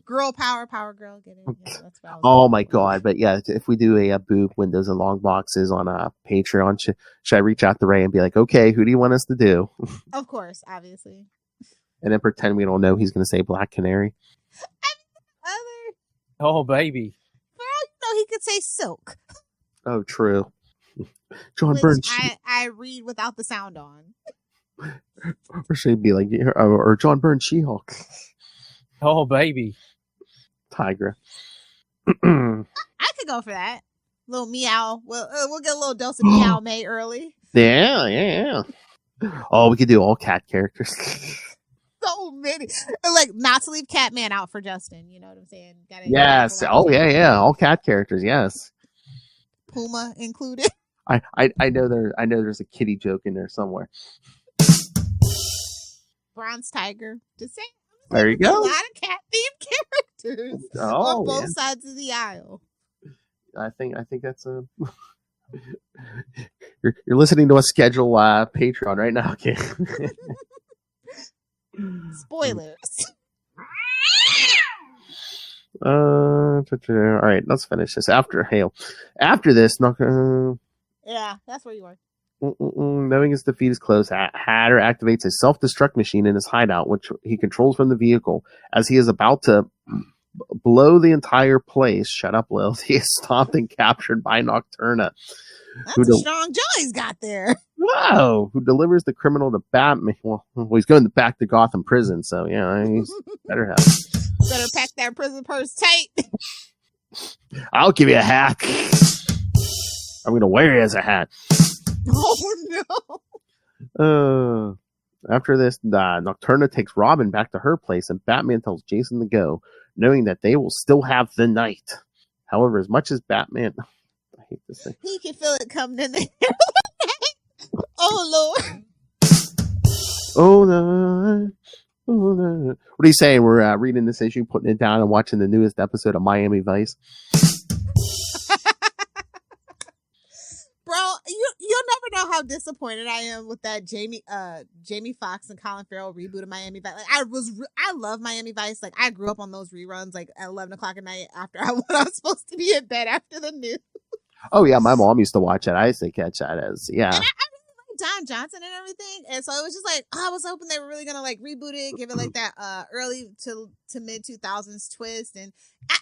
Girl power girl. Get it? Yeah, that's what I was Oh my god! But yeah, if we do a boob windows and long boxes on a Patreon, should I reach out to Ray and be like, okay, who do you want us to do? Of course, obviously. And then pretend we don't know he's going to say Black Canary. Oh, baby. For all you know, he could say silk. Oh, true. John Which Burns. I read without the sound on. Or should it be like, or John Burns She-Hulk. Oh, baby. Tigra. I could go for that. Little meow. We'll get a little dose of meow May early. Yeah. Oh, we could do all cat characters. So many. Like, not to leave Catman out for Justin. You know what I'm saying? Yes. Oh, yeah. All cat characters. Yes. Puma included. I know there's a kitty joke in there somewhere. Bronze Tiger. Just saying. There you go. A lot of cat themed characters on both sides of the aisle. I think that's a. You're listening to us schedule Patreon right now, okay? Spoilers. All right, let's finish this. After this, yeah, that's where you are. Knowing his defeat is close, Hatter activates a self-destruct machine in his hideout, which he controls from the vehicle. As he is about to blow the entire place, shut up, Lilith, he is stopped and captured by Nocturna. That's a strong jaw he's got there. Whoa! Who delivers the criminal to Batman? Well, he's going back to Gotham prison, so yeah, he's better pack that prison purse tight. I'll give you a hat. I'm going to wear it as a hat. Oh no! After this, Nocturna takes Robin back to her place, and Batman tells Jason to go, knowing that they will still have the night. However, as much as Batman, I hate this thing. He can feel it coming in there. Oh Lord! Oh no! Oh no! What are you saying? We're reading this issue, putting it down, and watching the newest episode of Miami Vice. Bro, you'll never know how disappointed I am with that Jamie Foxx and Colin Farrell reboot of Miami Vice. Like, I love Miami Vice. Like, I grew up on those reruns, like at 11 o'clock at night after I was supposed to be in bed after the news. Oh yeah, my mom used to watch it. I used to catch that as And I really like Don Johnson and everything, and so it was just like, I was hoping they were really gonna like reboot it, give it like that early to mid 2000s twist, and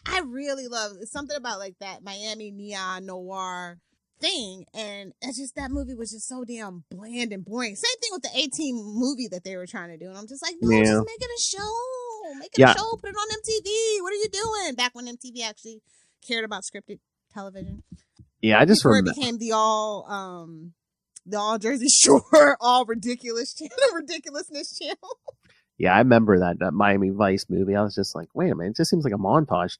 I really love it's something about like that Miami neon noir thing, and it's just that movie was just so damn bland and boring. Same thing with the 18 movie that they were trying to do, and I'm just like, no, just make it a show, a show, put it on MTV. What are you doing? Back when MTV actually cared about scripted television. Yeah, I just remember it became the all Jersey Shore, all ridiculousness channel. Yeah, I remember that Miami Vice movie. I was just like, wait a minute, it just seems like a montage.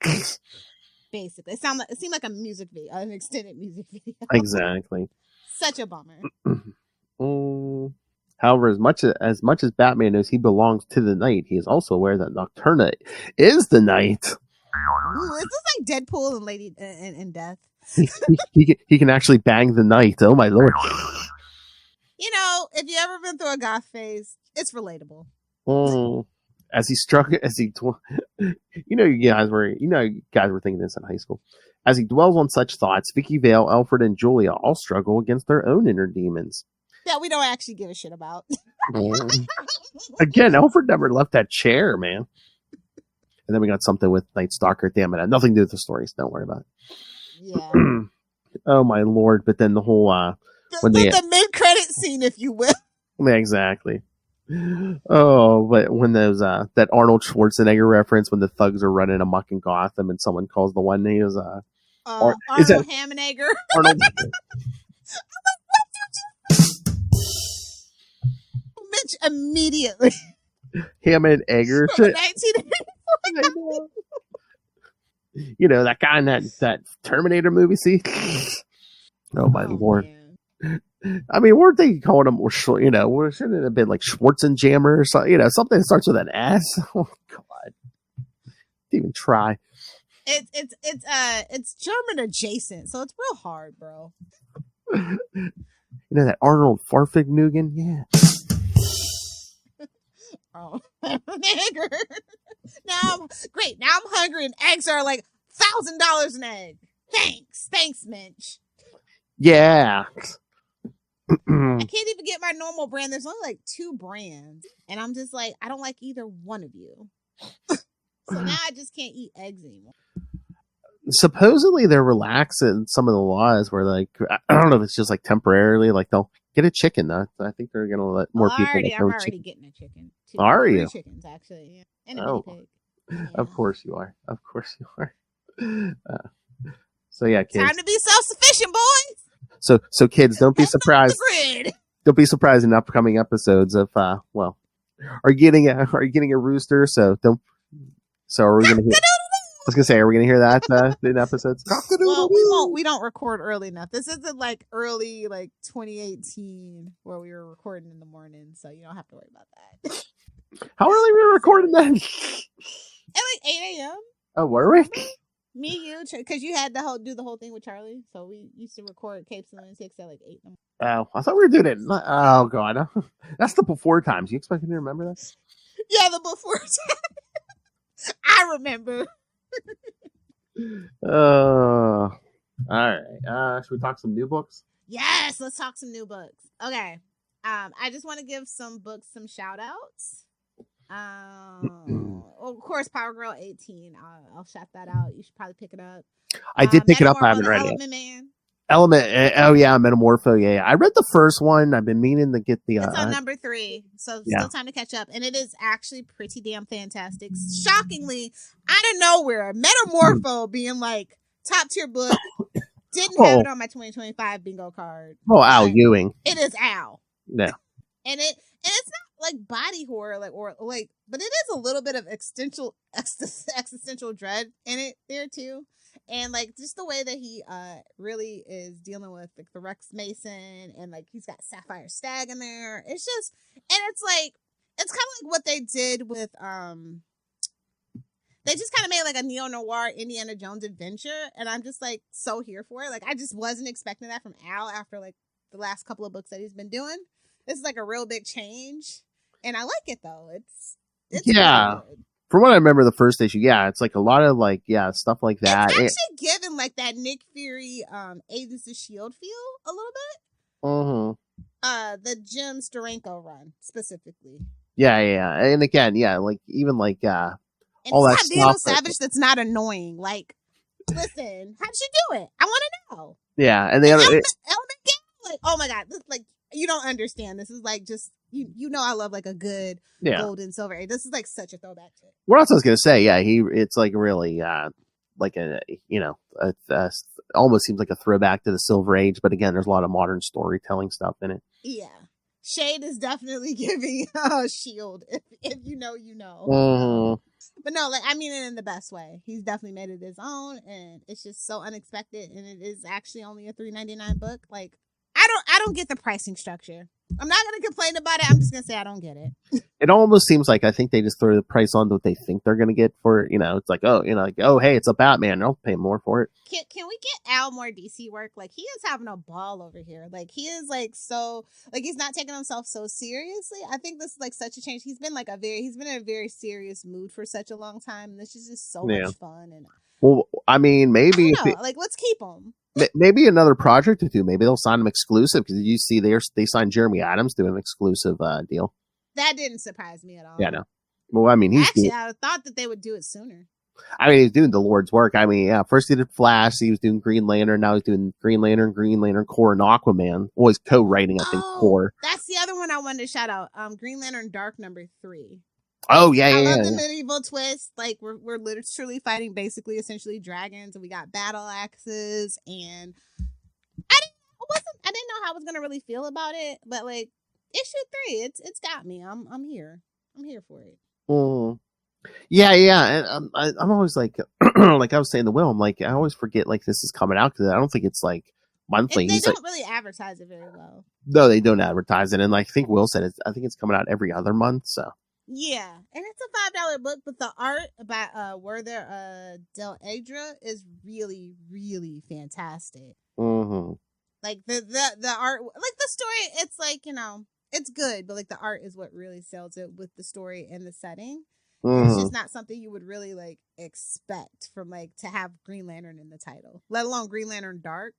Basically, it seemed like a music video, an extended music video. Exactly. Such a bummer. However, as much as Batman knows he belongs to the night, he is also aware that Nocturna is the night. Ooh, is this like Deadpool and Lady and Death? he can actually bang the night. Oh my lord! You know, if you ever been through a goth phase, it's relatable. As he struck, you guys were thinking this in high school. As he dwells on such thoughts, Vicky Vale, Alfred, and Julia all struggle against their own inner demons. That we don't actually give a shit about. Again, Alfred never left that chair, man. And then we got something with Night Stalker. Damn it, had nothing to do with the stories. Don't worry about it. Yeah. Oh my lord! But then the whole the mid-credit scene, if you will. Yeah, exactly. Oh, but when those that Arnold Schwarzenegger reference when the thugs are running amok in Gotham and someone calls the one name is Arnold Hammenegger. Arnold. Mitch immediately. Hammond Egger. From 1984. You know that guy in that Terminator movie. See? Oh my lord! Man. I mean, weren't they calling him? Shouldn't it have been like Schwarzenjammer or something? Something that starts with an S. Oh God! Didn't even try. It's German adjacent, so it's real hard, bro. That Arnold Farfignugan, yeah. Oh, nigger. Now I'm hungry, and eggs are like $1,000 an egg. Thanks, Mitch. Yeah. I can't even get my normal brand. There's only like 2 brands, and I'm just like, I don't like either one of you. So now I just can't eat eggs anymore. Supposedly they're relaxing some of the laws where, like, I don't know if it's just like temporarily, like they'll get a chicken. I think they're gonna let more people. I'm already getting a chicken. 2 Are you? 3 chickens actually? Yeah. And a guinea pig. Yeah. Of course you are. So yeah, kids. Time to be self-sufficient, boys. So kids, don't be surprised. Don't be surprised in upcoming episodes of are you getting a rooster? So are we gonna hear? I was gonna say, are we gonna hear that in episodes? Well, we don't record early enough. This isn't like early 2018 where we were recording in the morning, so you don't have to worry about that. How early were we recording then? At like 8 a.m. Oh, were we? Me, you, because you had to do the whole thing with Charlie, so we used to record Capes and Lunatics at like 8 in the morning. Oh, I thought we were doing it. Oh God, that's the before times. You expect me to remember that? Yeah, the before times. I remember. All right. Should we talk some new books? Yes, let's talk some new books. Okay. I just want to give some books some shout outs. Of course, Power Girl 18. I'll shout that out. You should probably pick it up. I did pick it up. I haven't read it. Element Man. Element. Oh yeah, Metamorpho. Yeah, I read the first one. I've been meaning to get the. It's on number 3, so still time to catch up. And it is actually pretty damn fantastic. Shockingly, out of nowhere, Metamorpho being like top tier book. Didn't have it on my 2025 bingo card. Oh, Al Ewing. It is Al. Yeah. And it's not like body horror, but it is a little bit of existential dread in it there too. And like just the way that he really is dealing with like the Rex Mason, and like he's got Sapphire Stag in there. It's just, and it's kind of like what they did with they just kind of made like a neo-noir Indiana Jones adventure, and I'm just like so here for it. Like I just wasn't expecting that from Al after like the last couple of books that he's been doing. This is like a real big change, and I like it though. It's yeah. Really good. From what I remember, the first issue, it's like a lot of like stuff like that. It's actually given like that Nick Fury Agents of S.H.I.E.L.D. feel a little bit. Mm-hmm. The Jim Steranko run specifically. Yeah, and again, like even like and all that stuff. Daniel Savage that's not annoying. Like, listen, how'd you do it? I want to know. Yeah, and the other Element Gang, like, oh my god, this, like you don't understand. This is like just you know I love like a good gold and silver age. This is like such a throwback to it. What else I was gonna say? Yeah, it's like really like a almost seems like a throwback to the Silver Age, but again, there's a lot of modern storytelling stuff in it. Yeah, Shade is definitely giving Shield. If you know, you know. Mm-hmm. But no, like I mean it in the best way. He's definitely made it his own, and it's just so unexpected. And it is actually only a $3.99 book. Like I don't get the pricing structure. I'm not going to complain about it. I'm just going to say I don't get it. It almost seems like I think they just throw the price on what they think they're going to get for it. It's like, hey, it's a Batman. I'll pay more for it. Can we get Al more DC work? Like, he is having a ball over here. Like, he is like so, like, he's not taking himself so seriously. I think this is like such a change. He's been in a very serious mood for such a long time. And this is just so much fun. And well, I mean, maybe let's keep him. Maybe another project or two. Maybe they'll sign him exclusive because you see they signed Jeremy Adams to an exclusive deal. That didn't surprise me at all. Yeah, no. Well, I mean, I thought that they would do it sooner. I mean, he's doing the Lord's work. I mean, yeah. First he did Flash. He was doing Green Lantern. Now he's doing Green Lantern Corps, and Aquaman. Always co-writing, I think, Corps. That's the other one I wanted to shout out. Green Lantern Dark #3. Oh yeah, I love the medieval twist. Like we're literally fighting essentially dragons, and we got battle axes. And I didn't know how I was gonna really feel about it, but like issue 3, it's got me. I'm here. I'm here for it. Mm. Yeah. And I'm always like, like I was saying to Will, I'm like, I always forget like this is coming out because I don't think it's like monthly. And they don't really advertise it very well. No, they don't advertise it, and like, I think Will said I think it's coming out every other month. So. Yeah, and it's a $5 book, but the art about Werther Del Adra is really, really fantastic. Mm-hmm. Like the art, like the story, it's like, it's good, but like the art is what really sells it with the story and the setting. Mm-hmm. It's just not something you would really like expect from like to have Green Lantern in the title, let alone Green Lantern Dark.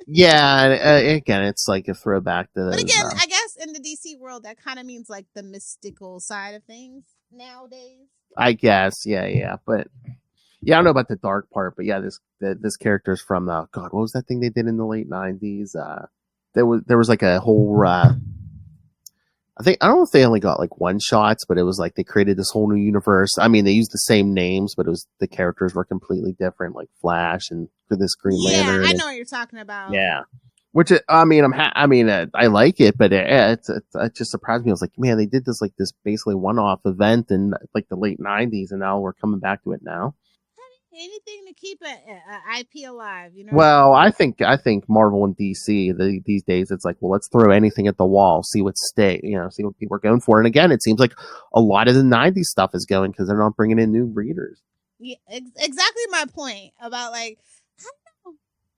Yeah, again, it's like a throwback to. But again, I guess in the DC world, that kind of means like the mystical side of things nowadays. I guess, yeah, but yeah, I don't know about the dark part, but yeah, this character's from God, what was that thing they did in the late '90s? There was like a whole. I don't know if they only got like one shots, but it was like they created this whole new universe. I mean, they used the same names, but the characters were completely different, like Flash and this Green Lantern. Yeah, I know what you're talking about. Yeah, which I mean, I like it, but it just surprised me. I was like, man, they did this basically one-off event in like the late '90s, and now we're coming back to it now. Anything to keep an IP alive, Well, I think Marvel and DC these days, it's like, well, let's throw anything at the wall, see what see what people are going for. And again, it seems like a lot of the '90s stuff is going because they're not bringing in new readers. Yeah, exactly my point about like I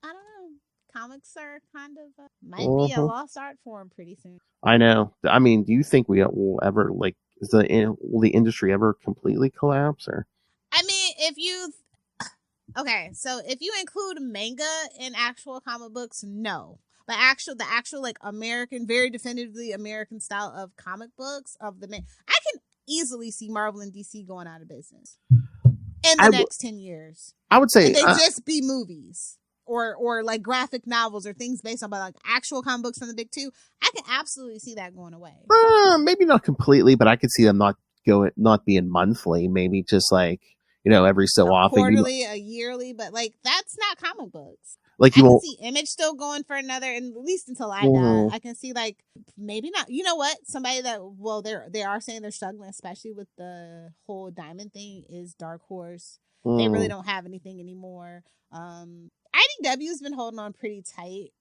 don't know. Comics are kind of might be a lost art form pretty soon. I know. I mean, do you think we will ever will the industry ever completely collapse? Or I mean, if you include manga in actual comic books, no. But the actual like American, very definitively American style of comic books I can easily see Marvel and DC going out of business in the next 10 years. I would say they just be movies or like graphic novels or things based on like actual comic books from the big two. I can absolutely see that going away. Maybe not completely, but I could see them not being monthly. Maybe just like. Every so often. Quarterly, a yearly, but like that's not comic books. Like I can see Image still going for another, and at least until I die. I can see like maybe not. You know what? Somebody they are saying they're struggling, especially with the whole Diamond thing. Is Dark Horse? They really don't have anything anymore. IDW's been holding on pretty tight.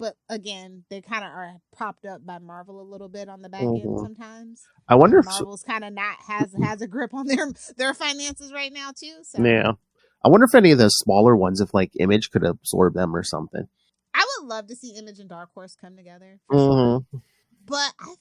But again, they kind of are propped up by Marvel a little bit on the back end sometimes. I wonder if Marvel's kind of not has a grip on their finances right now too. So. Yeah, I wonder if any of those smaller ones, if like Image could absorb them or something. I would love to see Image and Dark Horse come together. Sure. But I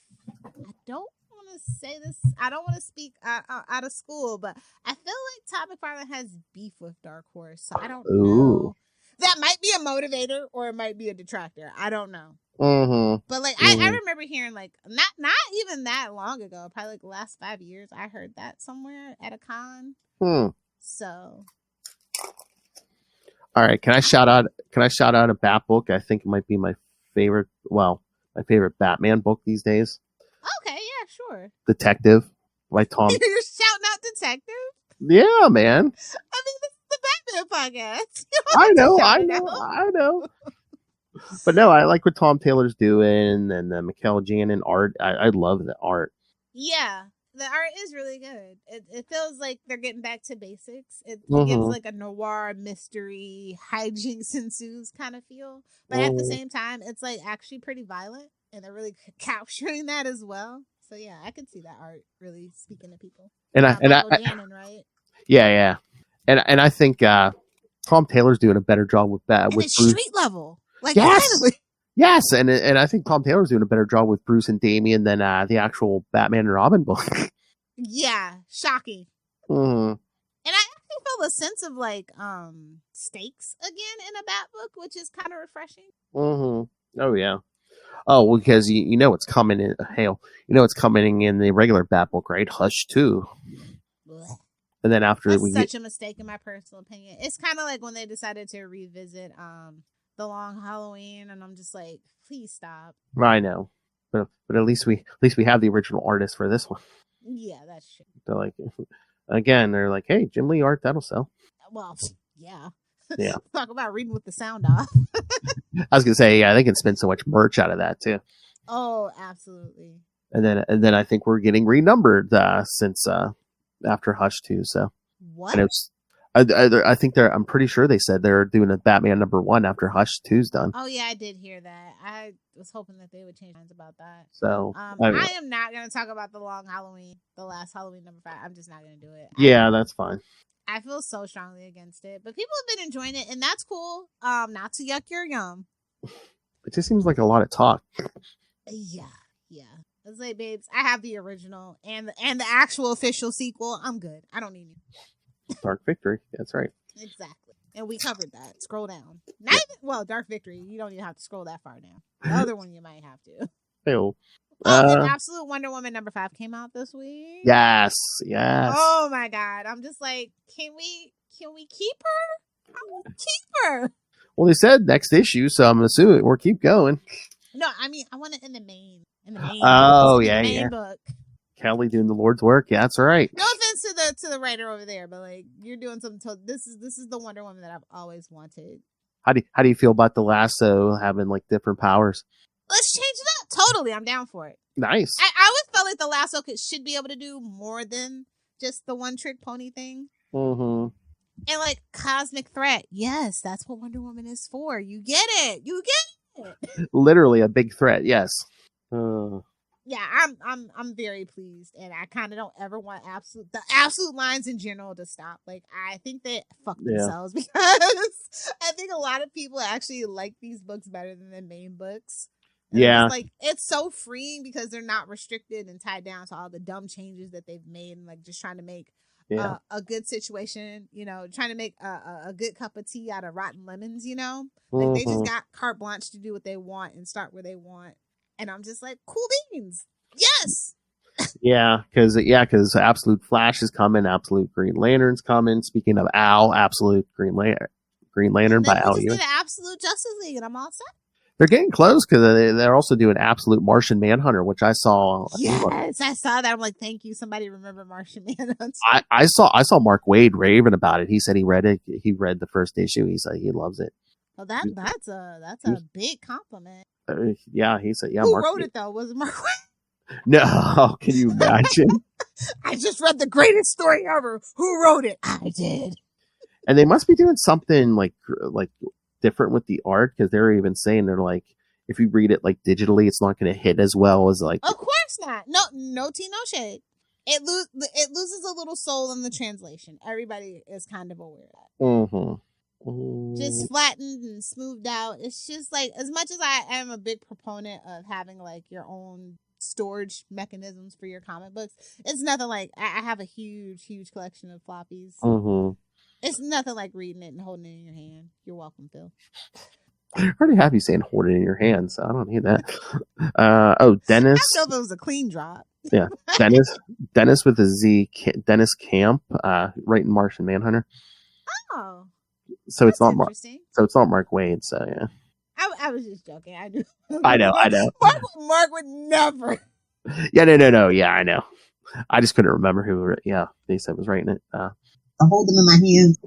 don't want to say this. I don't want to speak out of school, but I feel like Todd McFarlane has beef with Dark Horse, so I don't know. That might be a motivator or it might be a detractor. I don't know. But like I remember hearing like not even that long ago, probably like the last 5 years, I heard that somewhere at a con. So all right, can I shout out a Bat book? I think it might be my favorite Batman book these days. Okay, yeah, sure. Detective by Tom. You're shouting out Detective? Yeah, man. I mean, this is the Batman podcast. I know. But no, I like what Tom Taylor's doing and the Mikkel Janin art. I love the art. Yeah. The art is really good. It feels like they're getting back to basics. It Mhm. gives like a noir mystery, hijinks ensues kind of feel. But at the same time, it's like actually pretty violent, and they're really capturing that as well. So yeah, I could see that art really speaking to people. Michael Gannon, right? Yeah. And I think Tom Taylor's doing a better job with that. And with it's Bruce. street level. Like, Yes! finally. Yes, and I think Tom Taylor's doing a better job with Bruce and Damian than the actual Batman and Robin book. Yeah, shocking. Mm-hmm. And I actually feel a sense of like stakes again in a Bat book, which is kind of refreshing. Mm-hmm. Oh yeah. Oh, because you know it's coming in Hale. You know it's coming in the regular Bat book, right? Hush 2. And then after That's such a mistake in my personal opinion. It's kind of like when they decided to revisit The Long Halloween, and I'm just like, please stop. I know, but at least we have the original artist for this one. Yeah, that's true. They're like, again, they're like, hey, Jim Lee art, that'll sell. Well, yeah. Yeah. Talk about reading with the sound off. I was gonna say, yeah, they can spend so much merch out of that too. Oh, absolutely. And then I think we're getting renumbered since after Hush 2. So what? And it's, I think I'm pretty sure they said they're doing a Batman #1 after Hush 2's done. Oh yeah, I did hear that. I was hoping that they would change minds about that. So I am not going to talk about the Long Halloween, the last Halloween #5. I'm just not going to do it. Yeah, that's fine. I feel so strongly against it, but people have been enjoying it, and that's cool. Not to yuck your yum. It just seems like a lot of talk. Yeah. It's like, babes, I have the original and the actual official sequel. I'm good. I don't need you. Dark Victory. That's right. Exactly. And we covered that. Scroll down. Dark Victory. You don't even have to scroll that far down. The other one you might have to. Ew. And Absolute Wonder Woman #5 came out this week. Yes. Oh my god. I'm just like, can we keep her? I want to keep her. Well, they said next issue, so I'm assuming we'll keep going. No, I mean I want it in the main. Oh, main book. Kelly doing the Lord's work. Yeah, that's right. No offense to the writer over there, but like you're doing something. This is the Wonder Woman that I've always wanted. How do you feel about the lasso having like different powers? Let's change it up. Totally, I'm down for it. Nice. I always felt like the lasso should be able to do more than just the one trick pony thing. Mm-hmm. And like cosmic threat, yes, that's what Wonder Woman is for. You get it. Literally a big threat. Yes. Yeah, I'm very pleased, and I kind of don't ever want the absolute lines in general to stop. Like I think they fuck themselves because I think a lot of people actually like these books better than the main books. And like it's so freeing because they're not restricted and tied down to all the dumb changes that they've made, and like just trying to make a good situation, trying to make a good cup of tea out of rotten lemons, like they just got carte blanche to do what they want and start where they want. And I'm just like, cool beans. Yes. Yeah, because Absolute Flash is coming, Absolute Green Lantern's coming. Speaking of Al, Absolute Green Lantern by Al Ewing. The Absolute Justice League, and I'm all set. They're getting close because they're also doing Absolute Martian Manhunter, which I saw. Yes, I saw that. I'm like, thank you. Somebody remember Martian Manhunter. I saw Mark Waid raving about it. He said he read it. He read the first issue. He said he loves it. Well, that's a big compliment. Yeah, he said, yeah. Who wrote it though? Was it Mark Waid? No, can you imagine? I just read the greatest story ever. Who wrote it? I did. And they must be doing something like different with the art, because they're even saying they're like, if you read it like digitally, it's not going to hit as well as like. Of course not. No tea, no shade. It loses a little soul in the translation. Everybody is kind of aware of that. Mm-hmm. Just flattened and smoothed out. It's just like, as much as I am a big proponent of having like your own storage mechanisms for your comic books, it's nothing like, I have a huge collection of floppies. Mm-hmm. It's nothing like reading it and holding it in your hand. You're welcome, Phil. I already have you saying hold it in your hand, so I don't need that. Dennis. I feel it was a clean drop. Yeah, Dennis with a Z. Dennis Camp, writing Martian Manhunter. Oh. So it's not Mark. So it's not Mark Waid. So yeah. I was just joking. I do. I know. Mark would never. Yeah, no. Yeah, I know. I just couldn't remember who. Yeah, they said was writing it. I hold them in my hands.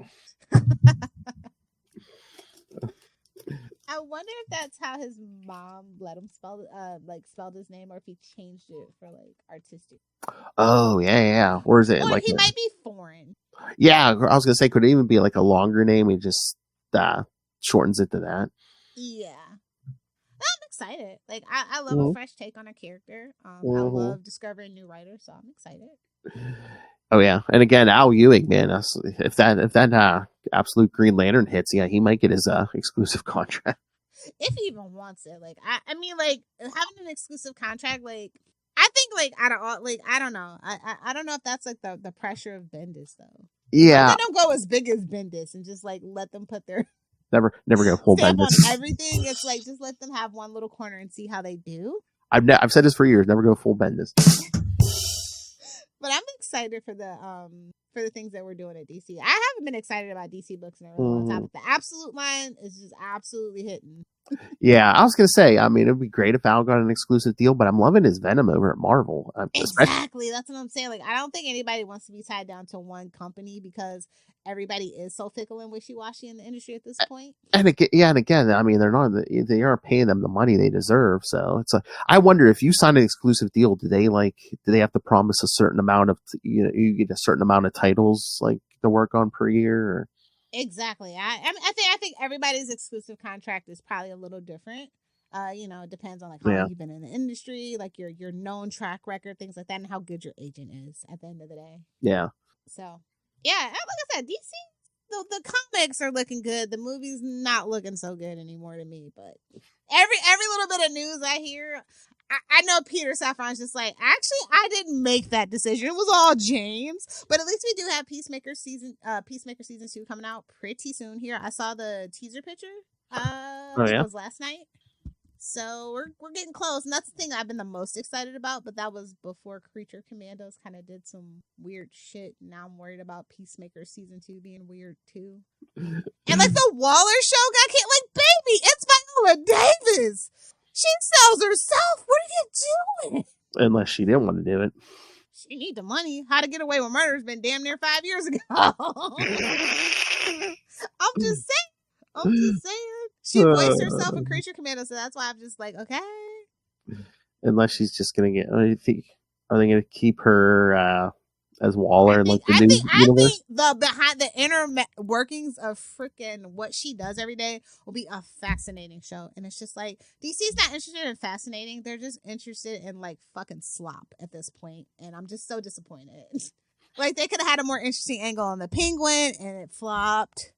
I wonder if that's how his mom let him spelled his name, or if he changed it for like artistic. Oh, yeah. Or is it Or like he might be foreign. Yeah, I was gonna say, could it even be like a longer name? He just shortens it to that. Yeah. I'm excited. Like I love Mhm. a fresh take on a character. I Mhm. love discovering new writers, so I'm excited. Oh yeah, and again, Al Ewing, man, if that absolute Green Lantern hits, yeah, he might get his exclusive contract. If he even wants it. Like I mean, like having an exclusive contract, like I think like out of all, like I don't know. I don't know if that's like the pressure of Bendis though. Yeah, They don't go as big as Bendis and just like let them put their never go full stamp on Bendis. everything. It's like just let them have one little corner and see how they do. I've said this for years. Never go full Bendis. But I'm excited for the things that we're doing at DC. I haven't been excited about DC books in a really long time. But the Absolute line is just absolutely hitting. Yeah, I was gonna say. I mean, it'd be great if Al got an exclusive deal, but I'm loving his Venom over at Marvel. Exactly, that's what I'm saying. Like, I don't think anybody wants to be tied down to one company because everybody is so fickle and wishy-washy in the industry at this point. And again, I mean, they aren't paying them the money they deserve. So it's I wonder if you sign an exclusive deal, do they have to promise a certain amount of, you get a certain amount of titles like to work on per year? Or? Exactly. I think everybody's exclusive contract is probably a little different. It depends on like how long you've been in the industry, like your known track record, things like that, and how good your agent is at the end of the day. Yeah. So yeah, like I said, DC, the comics are looking good. The movie's not looking so good anymore to me. But every little bit of news I hear, I know Peter Safran's just like, actually, I didn't make that decision. It was all James. But at least we do have Peacemaker season 2 coming out pretty soon. Here, I saw the teaser picture. I think it was last night. So we're getting close, and that's the thing I've been the most excited about. But that was before Creature Commandos kind of did some weird shit. Now I'm worried about Peacemaker season 2 being weird too. And like the Waller show got canceled. Like, baby, it's Viola Davis. She sells herself. What are you doing? Unless she didn't want to do it. She need the money. How to Get Away with Murder has been damn near 5 years ago. I'm just saying. She voiced herself in Creature Commando, so that's why I'm just like, okay. Unless she's just gonna get. Are they gonna keep her as Waller in like the new universe? I think behind the inner workings of freaking what she does every day will be a fascinating show. And it's just like DC's not interested in fascinating; they're just interested in like fucking slop at this point. And I'm just so disappointed. Like they could have had a more interesting angle on the Penguin, and it flopped.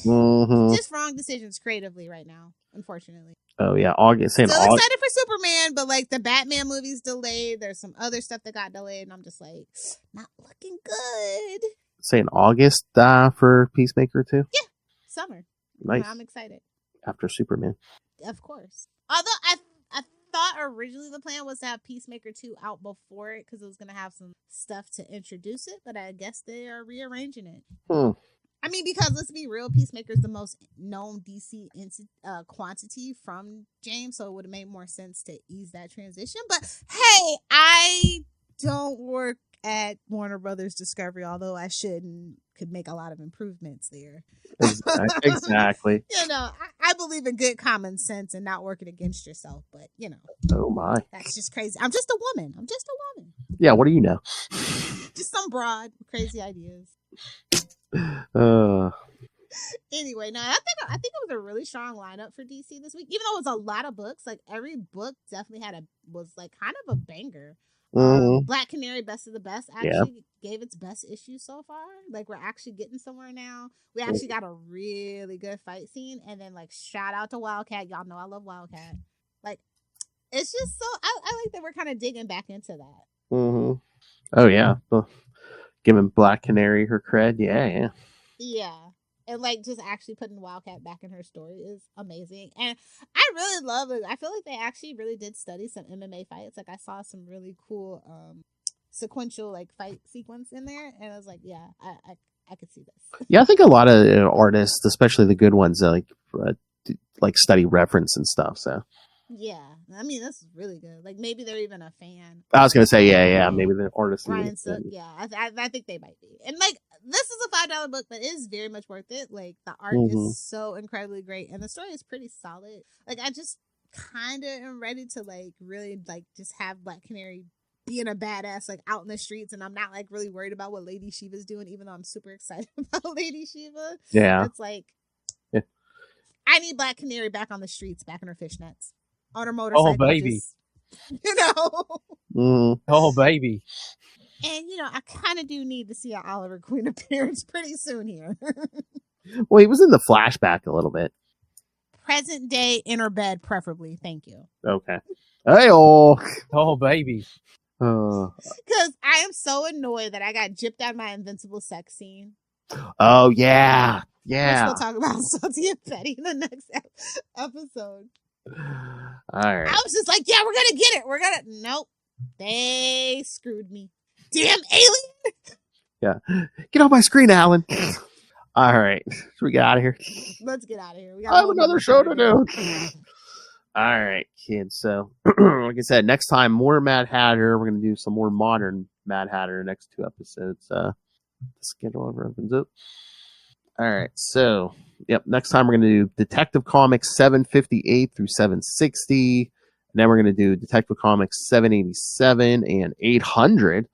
Just wrong decisions creatively right now, unfortunately. Oh yeah, August. Still excited for Superman, but like the Batman movie's delayed. There's some other stuff that got delayed, and I'm just like, not looking good. Saying August for Peacemaker too. Yeah, summer. Nice. I'm excited. After Superman, of course. Although I thought originally the plan was to have Peacemaker 2 out before it because it was going to have some stuff to introduce it, but I guess they are rearranging it. I mean, because let's be real, Peacemaker is the most known DC quantity from James, so it would have made more sense to ease that transition. But hey, I don't work at Warner Brothers Discovery, although I should and could make a lot of improvements there. Exactly. I believe in good common sense and not working against yourself, but Oh my. That's just crazy. I'm just a woman. Yeah, what do you know? Just some broad, crazy ideas. Anyway, no, I think it was a really strong lineup for DC this week. Even though it was a lot of books, like every book definitely was like kind of a banger. Black Canary, Best of the Best, actually gave its best issue so far. Like we're actually getting somewhere now. We actually got a really good fight scene, and then like shout out to Wildcat. Y'all know I love Wildcat. Like it's just so I like that we're kind of digging back into that. Oh yeah. Giving Black Canary her cred. Yeah. And like just actually putting Wildcat back in her story is amazing. And I really love it. I feel like they actually really did study some MMA fights. Like I saw some really cool sequential like fight sequence in there, and I was like, yeah, I could see this. Yeah, I think a lot of artists, especially the good ones, like study reference and stuff. So yeah, I mean this is really good. Like maybe they're even a fan. I was gonna say maybe the artist. Brian Sook, I think they might be. And like this is a $5 book, but it is very much worth it. Like the art is so incredibly great, and the story is pretty solid. Like kind of am ready to like really like just have Black Canary being a badass like out in the streets, and I'm not like really worried about what Lady Shiva's doing, even though I'm super excited about Lady Shiva. Yeah. It's like I need Black Canary back on the streets, back in her fishnets, on her motorcycle. Oh, baby. Just, you know. Oh, baby. And I kind of do need to see an Oliver Queen appearance pretty soon here. Well, he was in the flashback a little bit. Present day in her bed, preferably. Thank you. Okay. Hey-oh. Oh, baby. Because I am so annoyed that I got gypped out my Invincible sex scene. Oh, yeah. Yeah. Which we'll talk about Salty and Petty in the next episode. All right. I was just like, yeah, we're going to get it. Nope. They screwed me. Damn alien. Yeah. Get off my screen, Alan. All right. Should we get out of here? Let's get out of here. I have another show to do. All right, kids. So, like I said, next time, more Mad Hatter. We're going to do some more modern Mad Hatter next 2 episodes. The schedule ever opens up. All right. So, yep. Next time, we're going to do Detective Comics 758 through 760. And then we're going to do Detective Comics 787 and 800.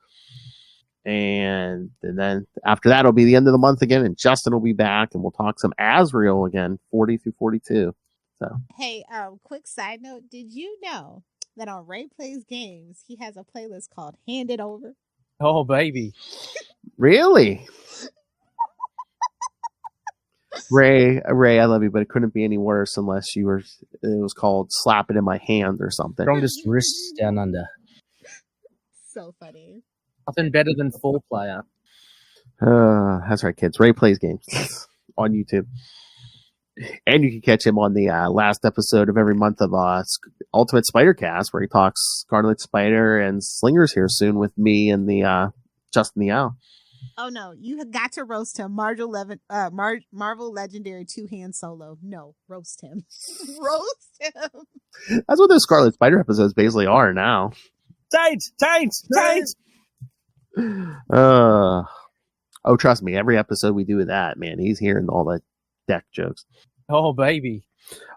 And then after that, it'll be the end of the month again, and Justin will be back, and we'll talk some Azrael again, 40 through 42. So, hey, quick side note: did you know that on Ray Plays Games, he has a playlist called "Hand It Over"? Oh, baby. really, Ray, I love you, but it couldn't be any worse unless you were. It was called "Slap It in My Hand" or something. Strongest wrists down under. So funny. Nothing better than 4-player. That's right, kids. Ray Plays Games on YouTube. And you can catch him on the last episode of every month of Ultimate Spider Cast, where he talks Scarlet Spider and Slingers here soon with me and the Justin the Owl. Oh no, you have got to roast him. Marvel Legendary 2-hand solo. No, roast him. Roast him. That's what those Scarlet Spider episodes basically are now. Tight. Oh, trust me, every episode we do with that, man, he's hearing all the deck jokes. Oh, baby.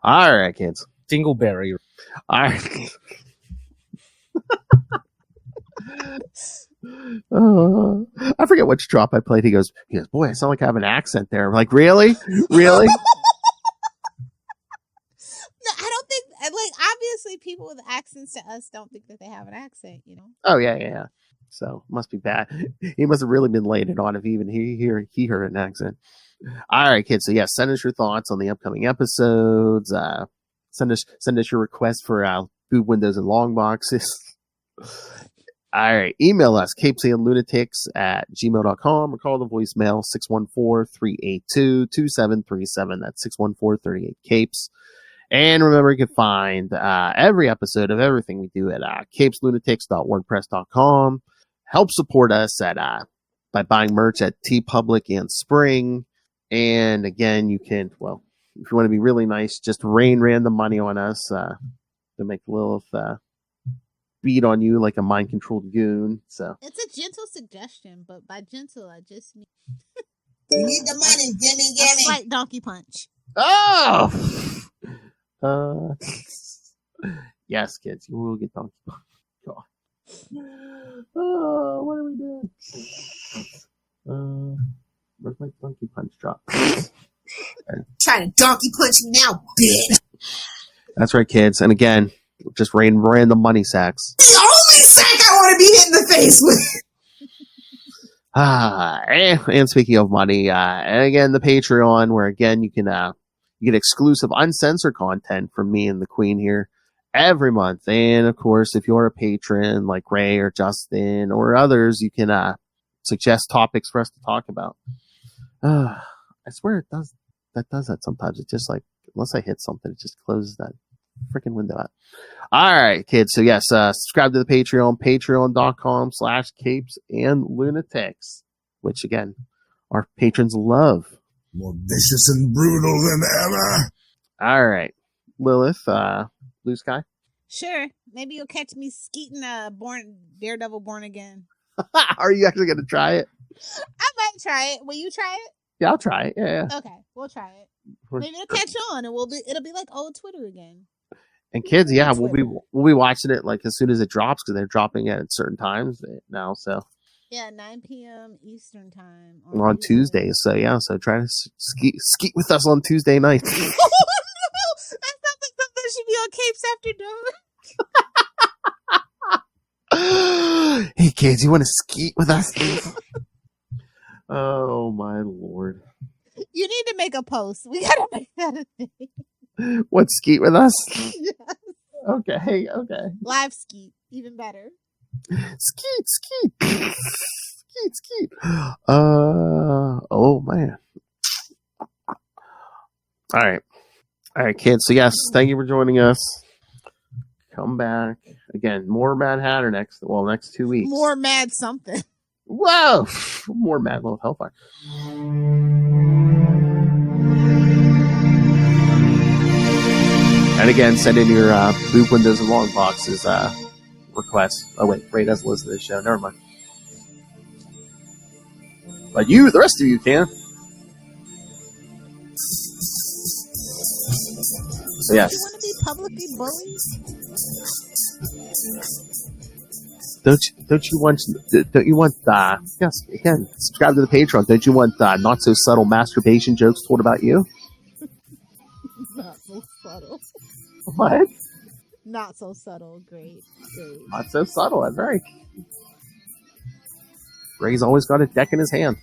All right, kids. Dingleberry. All right. I forget which drop I played. He goes, boy, I sound like I have an accent there. I'm like, really? Really? No, I don't think, like, obviously people with accents to us don't think that they have an accent, Oh, yeah. So, must be bad. He must have really been laying it on if even he heard an accent. All right, kids. So, yeah, send us your thoughts on the upcoming episodes. Send us your requests for boob windows and long boxes. All right. Email us, CapesandLunatics at gmail.com, or call the voicemail 614-382-2737. That's 614-38-CAPES. And remember, you can find every episode of everything we do at CapesLunatics.wordpress.com. Help support us by buying merch at TeePublic and Spring. And again, you can, well, if you want to be really nice, just rain random money on us to make Lilith beat on you like a mind-controlled goon. So it's a gentle suggestion, but by gentle, I just mean You need the money, gimme. a slight donkey punch. Oh! Yes, kids, you will get donkey punch. God. Oh, what are we doing? Where's my donkey punch drop? Trying to donkey punch me now, bitch. That's right, kids. And again, just rain random money sacks. The only sack I want to be hit in the face with. And speaking of money, and again, the Patreon, where again you can you get exclusive uncensored content from me and the Queen here every month. And of course, if you're a patron like Ray or Justin or others, you can suggest topics for us to talk about. I swear it does that sometimes. It's just like, unless I hit something, it just closes that freaking window out. All right, kids. So yes, subscribe to the Patreon, patreon.com/CapesandLunatics, which again, our patrons love. More vicious and brutal than ever. All right, Lilith, Blue Sky. Sure, maybe you'll catch me skeeting Daredevil Born Again. Are you actually going to try it? I might try it. Will you try it? Yeah, I'll try it. Yeah. Okay, we'll try it. Maybe it'll catch on, and it'll be like old Twitter again. And kids, yeah, On Twitter. we'll be watching it like as soon as it drops because they're dropping it at certain times now. So Yeah, 9 p.m. Eastern time on Tuesdays. So yeah, so try to skeet with us on Tuesday night. That sounds like something that should be on Capes After Dark. Hey kids, you want to skeet with us? Oh my lord! You need to make a post. We gotta make that a thing. What, skeet with us? Yes. Okay. Live skeet, even better. Skeet. Oh man. All right, kids. So yes, thank you for joining us. Come back again. More Mad Hatter next 2 weeks. More mad something. Whoa! More Mad Lilith Hellfire. And again, send in your boop windows and long boxes requests. Oh wait, Ray doesn't listen to this show. Never mind. But you, the rest of you can. So yes. You want to be publicly bullied? Don't you want yes, again, subscribe to the Patreon. Don't you want not so subtle masturbation jokes told about you? Not so subtle. What? Not so subtle. Great. Not so subtle. That's right. Ray's always got a deck in his hand.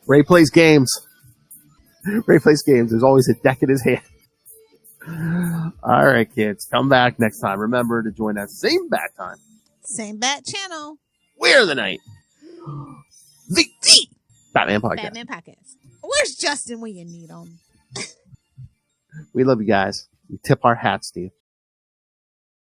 Ray plays games. There's always a deck in his hand. All right, kids. Come back next time. Remember to join us same bat time. Same bat channel. Where the night? The Batman Podcast. Batman Podcast. Where's Justin when you need him? We love you guys. We tip our hats to you.